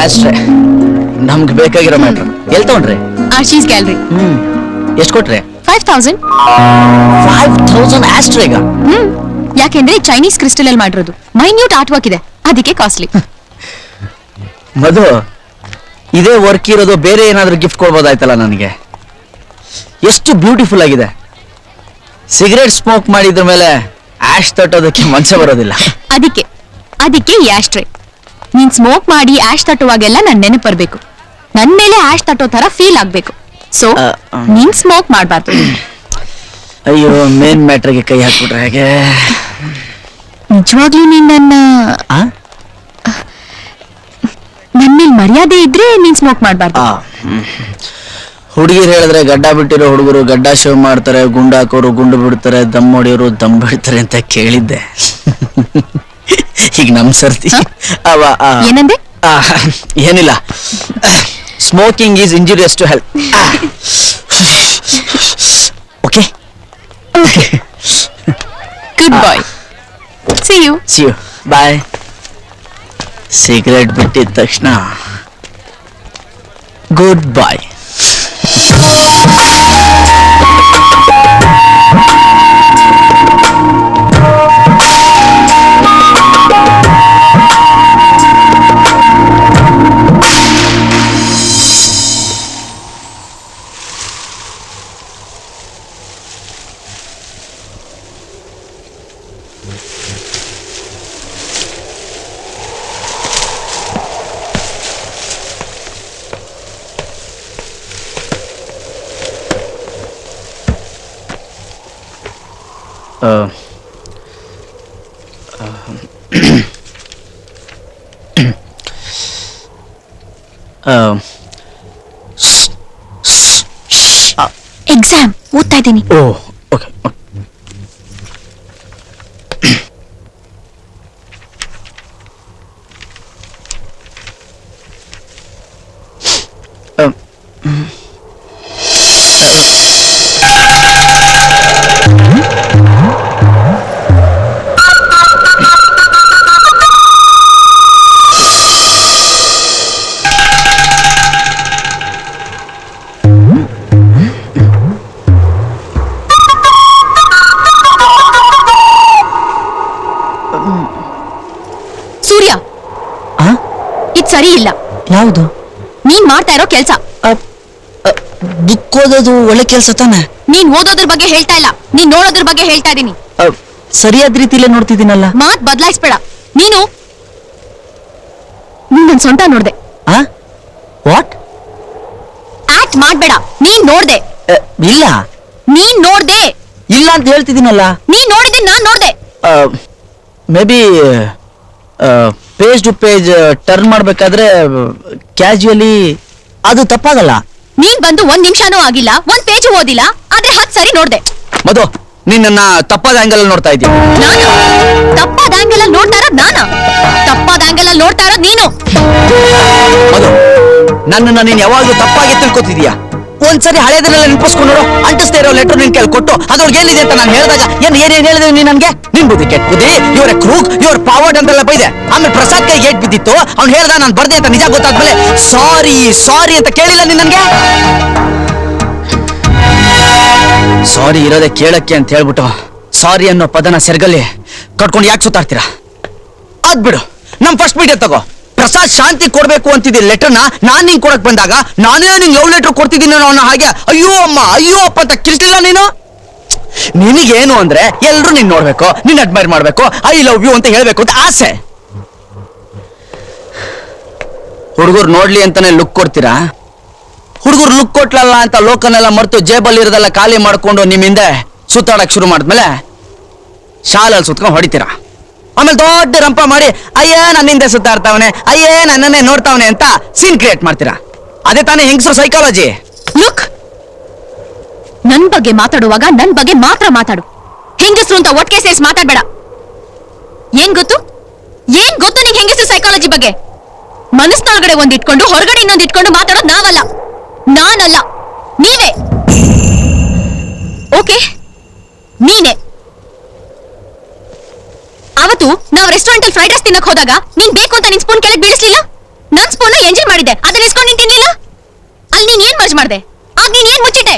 ಅಷ್ಟೇ, ನಮ್ಗೆ ಬೇಕಾಗಿರೋ ಮ್ಯಾಟ್ರ್. ಎಲ್ಲಿ ತಗೊಂಡ್ರಿ? ಆರ್ಚೀಸ್ ಗ್ಯಾಲರಿ. ಎಷ್ಟು ಕೊಟ್ರೆ? 5000. 5000 ಆಸ್ಟ್ರೇಗ? ಯಾಕೆಂದ್ರೆ ಚೈನೀಸ್ ಕ್ರಿಸ್ಟಲ್ ಅಲ್ಲಿ ಮಾಡಿರೋದು. ಮೈನ್ಯೂಟ್ ಆರ್ಟ್ ವರ್ಕ್ ಇದೆ, ಅದಕ್ಕೆ ಕಾಸ್ಟ್ಲಿ. ಮಧು, ಇದೇ ವರ್ಕ್ ಇರೋದು, ಬೇರೆ ಏನಾದ್ರೂ ಗಿಫ್ಟ್ ಕೊಡ್ಬೋದಾಯ್ತಲ್ಲ ನನಗೆ. ಎಷ್ಟು ಬ್ಯೂಟಿಫುಲ್ ಆಗಿದೆ. ಸಿಗರೇಟ್ ಸ್ಮೋಕ್ ಮಾಡಿದ್ರ ಮೇಲೆ ಆಶ್ ತಟ್ಟೋದಕ್ಕೆ ಮನಸ್ಸೇ ಬರೋದಿಲ್ಲ. ಅದಕ್ಕೆ ಈ ಆಶ್ಟ್ರೇ. ನೀನ್ ಸ್ಮೋಕ್ ಮಾಡಿ ಆಶ್ ತಟ್ಟುವಾಗೆಲ್ಲ ನನ್ ನೆನಪು ಬರ್ಬೇಕು. ನನ್ ಮೇಲೆ ಆಶ್ ತಟ್ಟೋ ತರ ಫೀಲ್ ಆಗ್ಬೇಕು. ಸೊ ನೀನ್ ಸ್ಮೋಕ್ ಮಾಡ್ಬಾರ್ದು. ಅಯ್ಯೋ, ಮೇನ್ ಮ್ಯಾಟ್ರಿಗೆ ಕೈ ಹಾಕ್ಬಿಟ್ರೆ ಹೇಗೆ? ನಿಜವಾಗ್ಲೂ ನೀನ್ ನನ್ನ ಮೇಲೆ ಮರ್ಯಾದೆ ಇದ್ರೆ ನೀನ್ ಸ್ಮೋಕ್ ಮಾಡ್ಬಾರ್ದು. ಹುಡುಗಿರು ಹೇಳಿದ್ರೆ ಗಡ್ಡ ಬಿಟ್ಟಿರೋ ಹುಡುಗರು ಗಡ್ಡ ಶೇವ್ ಮಾಡ್ತಾರೆ, ಗುಂಡು ಹಾಕೋರು ಗುಂಡು ಬಿಡ್ತಾರೆ, ದಮ್ ಹೊಡಿಯೋರು ದಮ್ ಬಿಡ್ತಾರೆ ಅಂತ ಕೇಳಿದ್ದೆ. ಈಗ ನಮ್ ಸರ್ತಿ. ಏನಂದೆ? ಏನಿಲ್ಲ, smoking is injurious to health. Okay, good bye. See you. Bye. Cigarette ಬಿಟ್ಟಿದ ತಕ್ಷಣ ಗುಡ್ ಬಾಯ್. ಎಕ್ಸಾಮ್ ಓದ್ತಾ ಇದ್ದೀನಿ. ಓ, ಓಕೆ. ಸೂರ್ಯ, ಇದು ಸರಿ ಇಲ್ಲ. ಯಾವುದು? ನೀನ್ ಮಾಡ್ತಾ ಇರೋ ಕೆಲ್ಸ. ಬುಕ್ ಓದೋದು ಒಳ್ಳೆ ಕೆಲ್ಸ ತಾನೆ? ನೀನ್ ಓದೋದ್ರ ಬಗ್ಗೆ ಹೇಳ್ತಾ ಇಲ್ಲ, ನೀನ್ ನೋಡೋದ್ರ ಬಗ್ಗೆ ಹೇಳ್ತಾ ಇದೀನಿ. ಸರಿಯಾದ ರೀತಿಲೇ ನೋಡ್ತಿದ್ದೀನಲ್ಲ. ಮಾತ್ ಬದಲಾಯಿಸ್ಬೇಡ. ನೀನು ನನ್ ಸೊಂಟ ನೋಡ್ದೆ. ವಾಟ್? ಆಕ್ಟ್ ಮಾಡ್ಬೇಡ. ನೀನ್ ನೋಡ್ದೆ. ಇಲ್ಲ, ನೀನ್ ನೋಡ್ದೆ. ಇಲ್ಲ ಅಂತ ಹೇಳ್ತಿದ್ದೀನಲ್ಲ. ನೀನ್ ನೋಡಿದೆ, ನಾನ್ ನೋಡ್ದೆ. May be page to page turn ಮಾಡ್ಬೇಕಾದ್ರೆ ಕ್ಯಾಶುಯಲಿ ಅದು ತಪ್ಪಾಗಲ್ಲ. ನೀನ್ ಬಂದು 1 ನಿಮಿಷನೂ ಆಗಿಲ್ಲ, 1 ಪೇಜ್ ಓದಿಲ್ಲ, ಆದ್ರೆ 10 ಸರಿ ನೋಡ್ದೆ. ಮಧು, ನೀನ್ ನನ್ನ ತಪ್ಪಾದ ಆಂಗಲ್ ಅಲ್ಲಿ ನೋಡ್ತಾ ಇದ್ದೀಯ. ನಾನು ತಪ್ಪಾದ ಆಂಗಲ್ ಅಲ್ಲಿ ನೋಡ್ತಾ ಇರೋದ್ ನಾನು. ತಪ್ಪಾದ ಆಂಗಲ್ ಅಲ್ಲಿ ನೋಡ್ತಾ ಇರೋದ್ ನೀನು. ಮಧು, ನನ್ನನ್ನ ನೀನ್ ಯಾವಾಗ್ಲೂ ತಪ್ಪಾಗಿ ತಿಳ್ಕೊತಿದೀಯ. ಒಂದ್ಸರಿ ಹಳೇದನ್ನೆಲ್ಲ ನೆನಪಿಸ್ಕೊಂಡು ನೋಡು. ಅಂಟಿಸ್ತಾ ಇರೋ ಲೆಟರ್ ನಿನ್ ಕೈಲಿ ಕೊಟ್ಟು ಅದ್ರೊಳಗೆ ಏನಿದೆ ಅಂತ ನಾನು ಹೇಳಿದಾಗ ಏನ್ ಹೇಳಿದೆ ನೀನ್ ನನ್ಗೆ? ನಿನ್ ಬುದ್ಧಿ ಕೆಟ್ಟ ಬುದ್ಧಿ, ಇವರ ಕ್ರೂಕ್, ಇವ್ರ ಪಾವರ್ಡ್ ಅಂತೆಲ್ಲ ಬೈದೆ. ಆಮೇಲೆ ಪ್ರಸಾದ್ ಕೈ ಏಟ್ ಬಿದ್ದಿತ್ತು, ಅವ್ನು ಹೇಳ್ದ ನಾನು ಬರ್ದೆ ಅಂತ ನಿಜ ಗೊತ್ತಾದ್ಮೇಲೆ ಸಾರಿ ಅಂತ ಕೇಳಿಲ್ಲ ನೀನ್ ನನ್ಗೆ? ಸಾರಿ ಇರೋದೇ ಕೇಳಕ್ಕೆ ಅಂತ ಹೇಳ್ಬಿಟ್ಟು ಸಾರಿ ಅನ್ನೋ ಪದನ ಸೆರ್ಗಲ್ಲಿ ಕಟ್ಕೊಂಡು ಯಾಕೆ ಸುತ್ತಾಡ್ತೀರಾ? ಅದ್ ಬಿಡು, ನಮ್ ಫಸ್ಟ್ ಮೀಟಿಂಗ್ ತಗೋ. ಪ್ರಸಾದ್ ಶಾಂತಿ ಕೊಡ್ಬೇಕು ಅಂತಿದ್ದ ಲೆಟರ್ನ ನಾನ್ ನಿಂಗೆ ಕೊಡಕ್ ಬಂದಾಗ ನಾನೇ ನಿಂಗೆ ಲವ್ ಲೆಟರ್ ಕೊಡ್ತಿದ್ದೀನಿ ಅನ್ನೋ ಹಾಗೆ ಅಯ್ಯೋ ಅಮ್ಮ ಅಯ್ಯೋ ಅಪ್ಪ ಅಂತ ಕಿರ್ತಿಲ್ಲ ನೀನು. ನಿನಗೇನು ಅಂದ್ರೆ ಎಲ್ರು ನೀನ್ ನೋಡ್ಬೇಕು, ನೀನ್ ಅಡ್ಮೈರ್ ಮಾಡ್ಬೇಕು, ಐ ಲವ್ ಯು ಅಂತ ಹೇಳ್ಬೇಕು ಅಂತ ಆಸೆ. ಹುಡುಗರು ನೋಡ್ಲಿ ಅಂತಾನೆ ಲುಕ್ ಕೊಡ್ತೀರಾ? ಹುಡುಗರು ಲುಕ್ ಕೊಟ್ಲಲ್ಲ ಅಂತ ಲೋಕನೆಲ್ಲ ಮರ್ತು ಜೇಬಲ್ಲಿ ಇರೋದೆಲ್ಲ ಖಾಲಿ ಮಾಡ್ಕೊಂಡು ನಿಮ್ಮಿಂದ ಸುತ್ತಾಡಕ್ ಶುರು ಮಾಡಿದ್ಮೇಲೆ ಶಾಲಲ್ಲಿ ಸುತ್ಕೊಂಡು ಹೊಡಿತೀರಾ. ಆಮೇಲೆ ದೊಡ್ಡ ರಂಪ ಮಾಡಿ ಅಯ್ಯೇ ನನ್ನಿಂದ ಸುತ್ತಾಡ್ತಾವನೆ, ಅಯ್ಯೇ ನನ್ನನ್ನೇ ನೋಡ್ತಾವನೆ ಅಂತ ಸೀನ್ ಕ್ರಿಯೇಟ್ ಮಾಡ್ತೀರಾ. ಅದೇ ತಾನೇ ಹೆಂಗಸರು ಸೈಕಾಲಜಿ. ಲುಕ್, ನನ್ ಬಗ್ಗೆ ಮಾತಾಡುವಾಗ ನನ್ ಬಗ್ಗೆ ಮಾತ್ರ ಮಾತಾಡು. ಹೆಂಗಸರು ಅಂತ ಒಟ್ಟಿಗೆ ಸೇರಿಸಿ ಮಾತಾಡ್ಬೇಡ. ಏನ್ ಗೊತ್ತು ನಿಂಗೆ ಹೆಂಗಸರು ಸೈಕಾಲಜಿ ಬಗ್ಗೆ? ಮನಸ್ಸಿನೊಳಗಡೆ ಒಂದ್ ಇಟ್ಕೊಂಡು ಹೊರಗಡೆ ಇನ್ನೊಂದು ಇಟ್ಕೊಂಡು ಮಾತಾಡೋದು ನಾವಲ್ಲ, ನಾನಲ್ಲ, ನೀವೇ. ಓಕೆ, ನೀನೆ. ಅವತ್ತು ನಾವು ರೆಸ್ಟೋರೆಂಟ್ ಅಲ್ಲಿ ಫ್ರೈಡ್ ರೈಸ್ ತಿನ್ನಕ್ ಹೋದಾಗ ನೀನ್ ಬೇಕು ಅಂತ ನಿನ್ ಸ್ಪೂನ್ ಕೆಳಗೆ ಬೀಳಿಸ್ಲಿಲ್ಲ. ನನ್ ಸ್ಪೂನ್ ಎಂಜಾಯ್ ಮಾಡಿದ್ದೆ, ಅದನ್ನ ಇಸ್ಕೊಂಡು ನೀನ್ ತಿನ್ಲಿಲ್ಲ. ಅಲ್ಲಿ ನೀನ್ ಏನ್ ಮರ್ಜ್ ಮಾಡ್ದೆ? ಆಗ ನೀನ್ ಏನ್ ಮುಚ್ಚಿಟ್ಟೆ?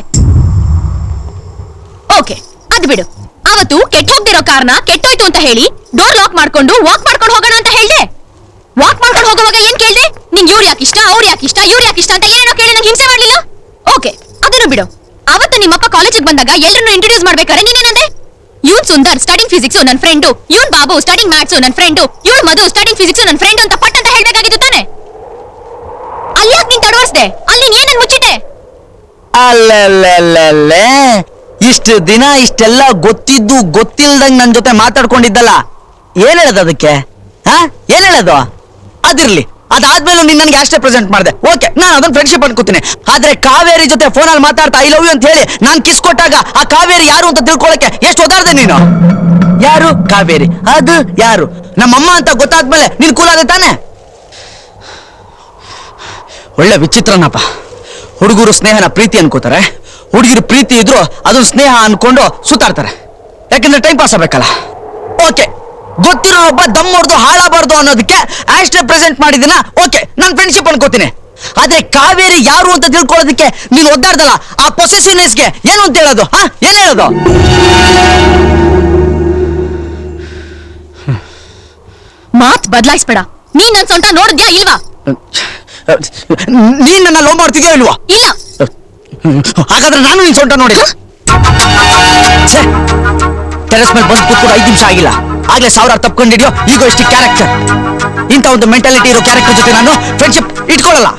ಓಕೆ, ಅದ್ ಬಿಡು. ಅವತ್ತು ಕೆಟ್ಟ ಹೋಗ್ದಿರೋ ಕಾರ್ನ ಕೆಟ್ಟೋಯ್ತು ಅಂತ ಹೇಳಿ ಡೋರ್ ಲಾಕ್ ಮಾಡ್ಕೊಂಡು ವಾಕ್ ಮಾಡ್ಕೊಂಡು ಹೋಗೋಣ ಅಂತ ಹೇಳ್ದೆ. ವಾಕ್ ಮಾಡ್ಕೊಂಡು ಹೋಗುವಾಗ ಏನ್ ಕೇಳ್ದೆ? ನಿಂಗ್ ಇವ್ರು ಯಾಕೆ ಇಷ್ಟ, ಅವ್ರು ಯಾಕೆ ಇಷ್ಟ, ಇವ್ರು ಯಾಕೆ ಇಷ್ಟ ಅಂತ ಏನೇನೋ ಕೇಳಿ ನಂಗೆ ಹಿಂಸೆ ಮಾಡ್ಲಿಲ್ಲ. ಓಕೆ, ಅದನ್ನು ಬಿಡು. ಅವತ್ತು ನಿಮ್ಮಪ್ಪ ಕಾಲೇಜಿಗೆ ಬಂದಾಗ ಎಲ್ಲರನ್ನು ಇಂಟ್ರೊಡ್ಯೂಸ್ ಮಾಡ್ಬೇಕಾದ್ರೆ ನೀನೇನಂದೆ? ಇವನ್ ಸುಂದರ್ ಸ್ಟಡಿಂಗ್ ಫಿಸಿಕ್ಸ್ ನನ್ ಫ್ರೆಂಡು, ಇವನ್ ಬಾಬು ಸ್ಟಡಿಂಗ್ ಮ್ಯಾಥ್ಸ್ ನನ್ ಫ್ರೆಂಡು, ಇವಳು ಮಧು ಸ್ಟಡಿಂಗ್ ಫಿಸಿಕ್ಸ್ ನನ್ ಫ್ರೆಂಡ್ ಅಂತ ಪಟ್ ಅಂತ ಹೇಳ್ಬೇಕಾಗಿತ್ತು ತಾನೆ? ಅಲ್ಲಿ ಯಾಕೆ ನೀನ್ ತಡವರ್ಸ್ದೆ? ಅಲ್ಲಿ ನೀನ್ ಏನನ್ ಮುಚ್ಚಿಟ್ಟೆ? ಅಲ್ಲೇ ಇಷ್ಟು ದಿನ ಇಷ್ಟೆಲ್ಲ ಗೊತ್ತಿದ್ದು ಗೊತ್ತಿಲ್ದಂಗ್ ನನ್ ಜೊತೆ ಮಾತಾಡ್ಕೊಂಡಿದ್ದಲ್ಲ, ಏನ್ ಹೇಳೋದು ಅದಕ್ಕೆ? ಏನ್ ಹೇಳೋದು? ಅದಿರ್ಲಿ, ಅದಾದ್ಮೇಲೆ ನೀನ್ ನನಗೆ ಅಷ್ಟೇ ಪ್ರೆಸೆಂಟ್ ಮಾಡಿದೆ. ಓಕೆ, ನಾನು ಅದನ್ನ ಫ್ರೆಂಡ್ಶಿಪ್ ಅನ್ಕೋತೀನಿ. ಆದ್ರೆ ಕಾವೇರಿ ಜೊತೆ ಫೋನಲ್ಲಿ ಮಾತಾಡ್ತಾ ಐ ಲವ್ ಯು ಅಂತ ಹೇಳಿ ನಾನ್ ಕಿಸ್ ಕೊಟ್ಟಾಗ ಆ ಕಾವೇರಿ ಯಾರು ಅಂತ ತಿಳ್ಕೊಳಕ್ಕೆ ಎಷ್ಟು ಓದಾರ್ದೆ ನೀನು? ಯಾರು ಕಾವೇರಿ? ಅದು ಯಾರು? ನಮ್ಮಮ್ಮ ಅಂತ ಗೊತ್ತಾದ್ಮೇಲೆ ನೀನ್ ಕೂಲಾದೆ ತಾನೆ? ಒಳ್ಳೆ ವಿಚಿತ್ರನಪ್ಪ. ಹುಡುಗರು ಸ್ನೇಹನ ಪ್ರೀತಿ ಅನ್ಕೋತಾರೆ, ಹುಡುಗಿರು ಪ್ರೀತಿ ಇದ್ರು ಅದನ್ನ ಸ್ನೇಹ ಅನ್ಕೊಂಡು ಸುತ್ತಾಡ್ತಾರೆ. ಯಾಕಂದ್ರೆ ಟೈಮ್ ಪಾಸ್ ಆಗ್ಬೇಕಲ್ಲ. ಓಕೆ, ಗೊತ್ತಿರೋ ಒಬ್ಬ ದಮ್ ಹೊಡೆದು ಹಾಳಾಗಬಾರ್ದು ಅನ್ನೋದಕ್ಕೆ ಆಸ್ಟ್ರೇ ಪ್ರೆಸೆಂಟ್ ಮಾಡಿದಿನ. ಓಕೆ, ನಾನು ಫ್ರೆಂಡ್ಶಿಪ್ ಅನ್ಕೋತೀನಿ. ಆದ್ರೆ ಕಾವೇರಿ ಯಾರು ಅಂತ ತಿಳ್ಕೊಳ್ಳೋದಕ್ಕೆ ನೀನು ಒದ್ದಾಡ್ದಲ್ಲ, ಆ ಪೊಸೆಸಿವ್ನೆಸ್ಗೆ ಏನು ಅಂತ ಹೇಳೋದು? ಏನ್ ಹೇಳೋದು? ಮಾತ್ ಬದಲಾಯಿಸ್ಬೇಡ. ನೀನ್ ನನ್ ಸೊಂಟ ನೋಡಿದ್ಯಾ ಇಲ್ವಾ? ನೀನ್ ನನ್ನ ಲವ್ ಮಾಡ್ತಿದ್ಯಾ ಇಲ್ವಾ? ಇಲ್ಲ. ಹಾಗಾದ್ರೆ ನಾನು ನಿನ್ ಸೊಂಟ ನೋಡಿಲ್ಲ. ಟೆರೆಸ್ ಮೇಲೆ ಬಂದು ಕೂತ್ಕೊಂಡು 5 ನಿಮಿಷ ಆಗಿಲ್ಲ, ಆಗ್ಲೇ 1000 ತಪ್ಕೊಂಡಿದ್ಯೋ ಈಗ ಎಷ್ಟು ಕ್ಯಾರೆಕ್ಟರ್. ಇಂಥ ಒಂದು ಮೆಂಟಾಲಿಟಿ ಇರೋ ಕ್ಯಾರೆಕ್ಟರ್ ಜೊತೆ ನಾನು ಫ್ರೆಂಡ್ಶಿಪ್ ಇಟ್ಕೊಳ್ಳಲ್ಲ.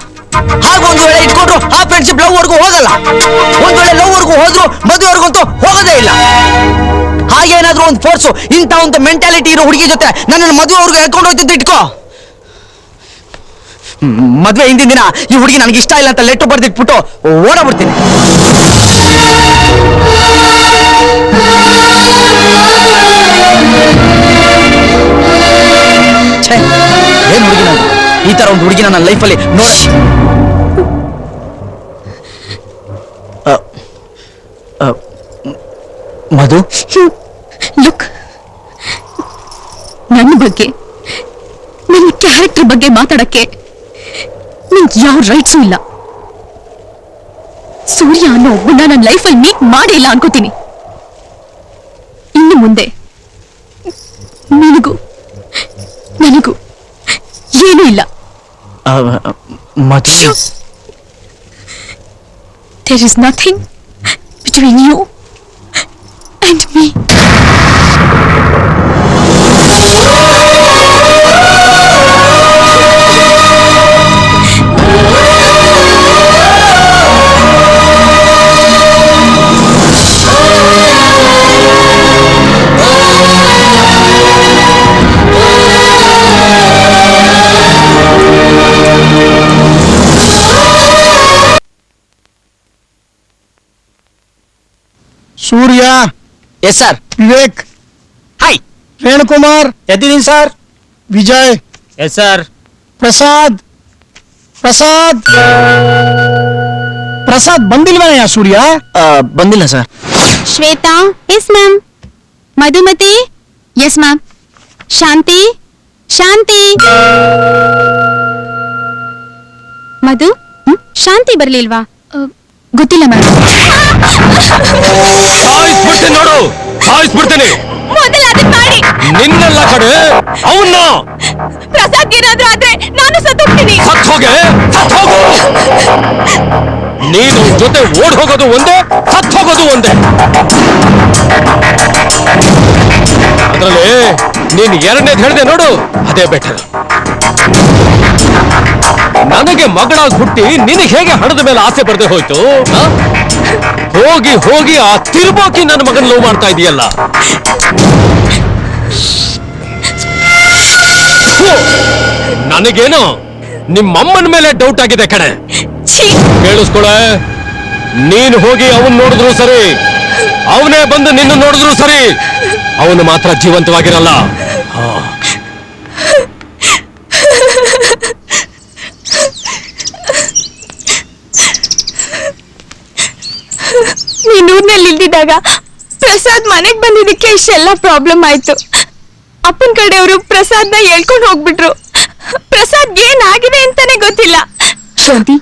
ಹಾಗೆ ಒಂದು ವೇಳೆ ಇಟ್ಕೊಂಡ್ರು ಆ ಫ್ರೆಂಡ್ಶಿಪ್ ಲವ್ ವರ್ಗೂ ಹೋಗಲ್ಲ. ಒಂದ್ ವೇಳೆ ಲವ್ ವರ್ಗೂ ಹೋದ್ರು ಮದುವೆವರೆಗಂತೂ ಹೋಗೋದೇ ಇಲ್ಲ. ಹಾಗೇನಾದ್ರೂ ಒಂದು ಫೋರ್ಸು ಇಂಥ ಒಂದು ಮೆಂಟಾಲಿಟಿ ಇರೋ ಹುಡುಗಿ ಜೊತೆ ನನ್ನನ್ನು ಮದುವೆವರೆಗೂ ಹೇಳ್ಕೊಂಡು ಹೋಗ್ತಿದ್ದು ಇಟ್ಕೋ. ಮದ್ವೆ ಹಿಂದಿನ ದಿನ ಈ ಹುಡುಗಿ ನನಗೆ ಇಷ್ಟ ಇಲ್ಲ ಅಂತ ಲೆಟರ್ ಬರ್ದಿಟ್ಬಿಟ್ಟು ಓಡಾಡ್ಬಿಡ್ತೀನಿ. ಏನ್ ಹುಡುಗಿ ನಾನು? ಈ ತರ ಒಂದು ಹುಡುಗಿನ ನನ್ನ ಲೈಫಲ್ಲಿ ಮಧು, ಲುಕ್, ನನ್ನ ಬಗ್ಗೆ, ನನ್ನ ಕ್ಯಾರೆಕ್ಟರ್ ಬಗ್ಗೆ ಮಾತಾಡಕ್ಕೆ ನಿಂಗೆ ಯಾವ ರೈಟ್ಸು ಇಲ್ಲ. ಸೂರ್ಯ ಅನ್ನೋ ಒಬ್ಬನ ನನ್ನ ಲೈಫಲ್ಲಿ ಮೀಟ್ ಮಾಡೇ ಇಲ್ಲ ಅನ್ಕೋತೀನಿ. ಇನ್ನು ಮುಂದೆ ನಿನಗೂ ನನಗೂ ಏನೂ ಇಲ್ಲ. There is nothing between you and me. Surya. Yes sir. Vivek. Hi. Renukumar. ಎದ್ದಿದ್ದೀನಿ sir. Vijay. Yes sir. Prasad. Prasad ಬಂದಿಲ್ವನಯ್ಯ ಸೂರ್ಯ? ಬಂದಿಲ್ಲ sir. Shweta. Yes ma'am. Madhumathi. Yes ma'am. Shanti. Madhu, Shanti ಬರ್ಲಿಲ್ವಾ? ಗೊತ್ತಿಲ್ಲ ಮ್ಯಾಮ್. ನೋಡು, ಮೊದಲ ಅದನ್ನ ಮಾಡಿ. ನಿನ್ನೆಲ್ಲ ಕಡೆ ಅವನ್ನ ಪ್ರಸಾದ್ ಏನಾದ್ರೂ ಆದ್ರೆ ನಾನು ಸತ್ತೋಗ್ತೀನಿ. ಸತ್ ಹೋಗು. ನೀನು ಜೊತೆ ಓಡ್ ಹೋಗೋದು ಒಂದೇ, ಸತ್ ಹೋಗೋದು ಒಂದೇ. ಅದ್ರಲ್ಲಿ ನೀನ್ ಎರಡನೇದು ಹೇಳಿದೆ ನೋಡು, ಅದೇ ಬೆಟರ್. ನನಗೆ ಮಗಳಾಗಿ ಹುಟ್ಟಿ ನಿನಗೆ ಹೇಗೆ ಹಣದ ಮೇಲೆ ಆಸೆ ಬರದೆ ಹೋಯ್ತು? ಹೋಗಿ ಹೋಗಿ ಆ ತಿರುಬೋಕಿ ನನ್ನ ಮಗನ ಲವ್ ಮಾಡ್ತಾ ಇದೀಯಲ್ಲ. ನನಗೇನೋ ನಿಮ್ಮಮ್ಮನ ಮೇಲೆ ಡೌಟ್ ಆಗಿದೆ ಕಣೆ. ಕೇಳಿಸ್ಕೊಳೆ, ನೀನು ಹೋಗಿ ಅವನ್ ನೋಡಿದ್ರು ಸರಿ, ಅವನೇ ಬಂದು ನಿನ್ನ ನೋಡಿದ್ರು ಸರಿ, ಅವನು ಮಾತ್ರ ಜೀವಂತವಾಗಿರಲ್ಲ. ನೀನ್ ಊರ್ನಲ್ಲಿ ಇಲ್ದಿದ್ದಾಗ ಪ್ರಸಾದ್ ಮನೆಗ್ ಬಂದಿದ್ದಕ್ಕೆ ಇಷ್ಟೆಲ್ಲ ಪ್ರಾಬ್ಲಮ್ ಆಯ್ತು. ಅಪ್ಪನ ಕಡೆಯವರು ಪ್ರಸಾದ್ನ ಹೇಳ್ಕೊಂಡು ಹೋಗ್ಬಿಟ್ರು. ಪ್ರಸಾದ್ ಏನಾಗಿದೆ ಅಂತಾನೆ ಗೊತ್ತಿಲ್ಲ. ಶಾಂತಿ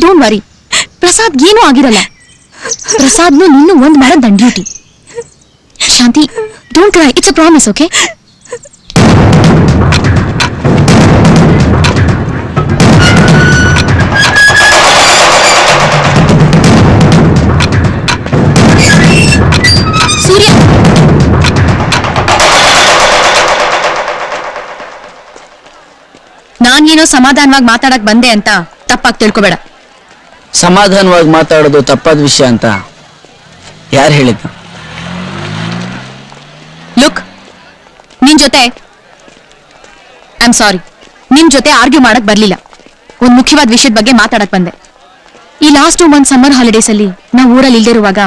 ಡೋಂಟ್ ವರಿ, ಪ್ರಸಾದ್ ಏನೂ ಆಗಿರಲ್ಲ. ಪ್ರಸಾದ್ನು ನಿನ್ನು ಒಂದ್ ಮಾಡೋ ನನ್ duty. Shanti don't cry, it's a promise, okay? Surya, ನಾನೇನೋ ಸಮಾಧಾನವಾಗಿ ಮಾತಾಡಕ್ ಬಂದೆ ಅಂತ ತಪ್ಪಾಗಿ ತಿಳ್ಕೊಬೇಡ. ಸಮಾಧಾನವಾಗಿ ಮಾತಾಡೋದು ತಪ್ಪಾದ ವಿಷಯ ಅಂತ ಯಾರು ಹೇಳಿದ್ದು? ಲುಕ್, ನಿನ್ ಜೊತೆ ಐ ಆಮ್ ಸಾರಿ, ನಿಮ್ ಜೊತೆ ಆರ್ಗ್ಯೂ ಮಾಡಕ್ ಬರ್ಲಿಲ್ಲ. ಒಂದ್ ಮುಖ್ಯವಾದ ವಿಷಯದ ಬಗ್ಗೆ ಮಾತಾಡಕ್ ಬಂದೆ. ಈ ಲಾಸ್ಟ್ 2 ಮಂತ್ ಸಮ್ಮರ್ ಹಾಲಿಡೇಸ್ ಅಲ್ಲಿ ನಾವು ಊರಲ್ಲಿ ಇಲ್ದಿರುವಾಗ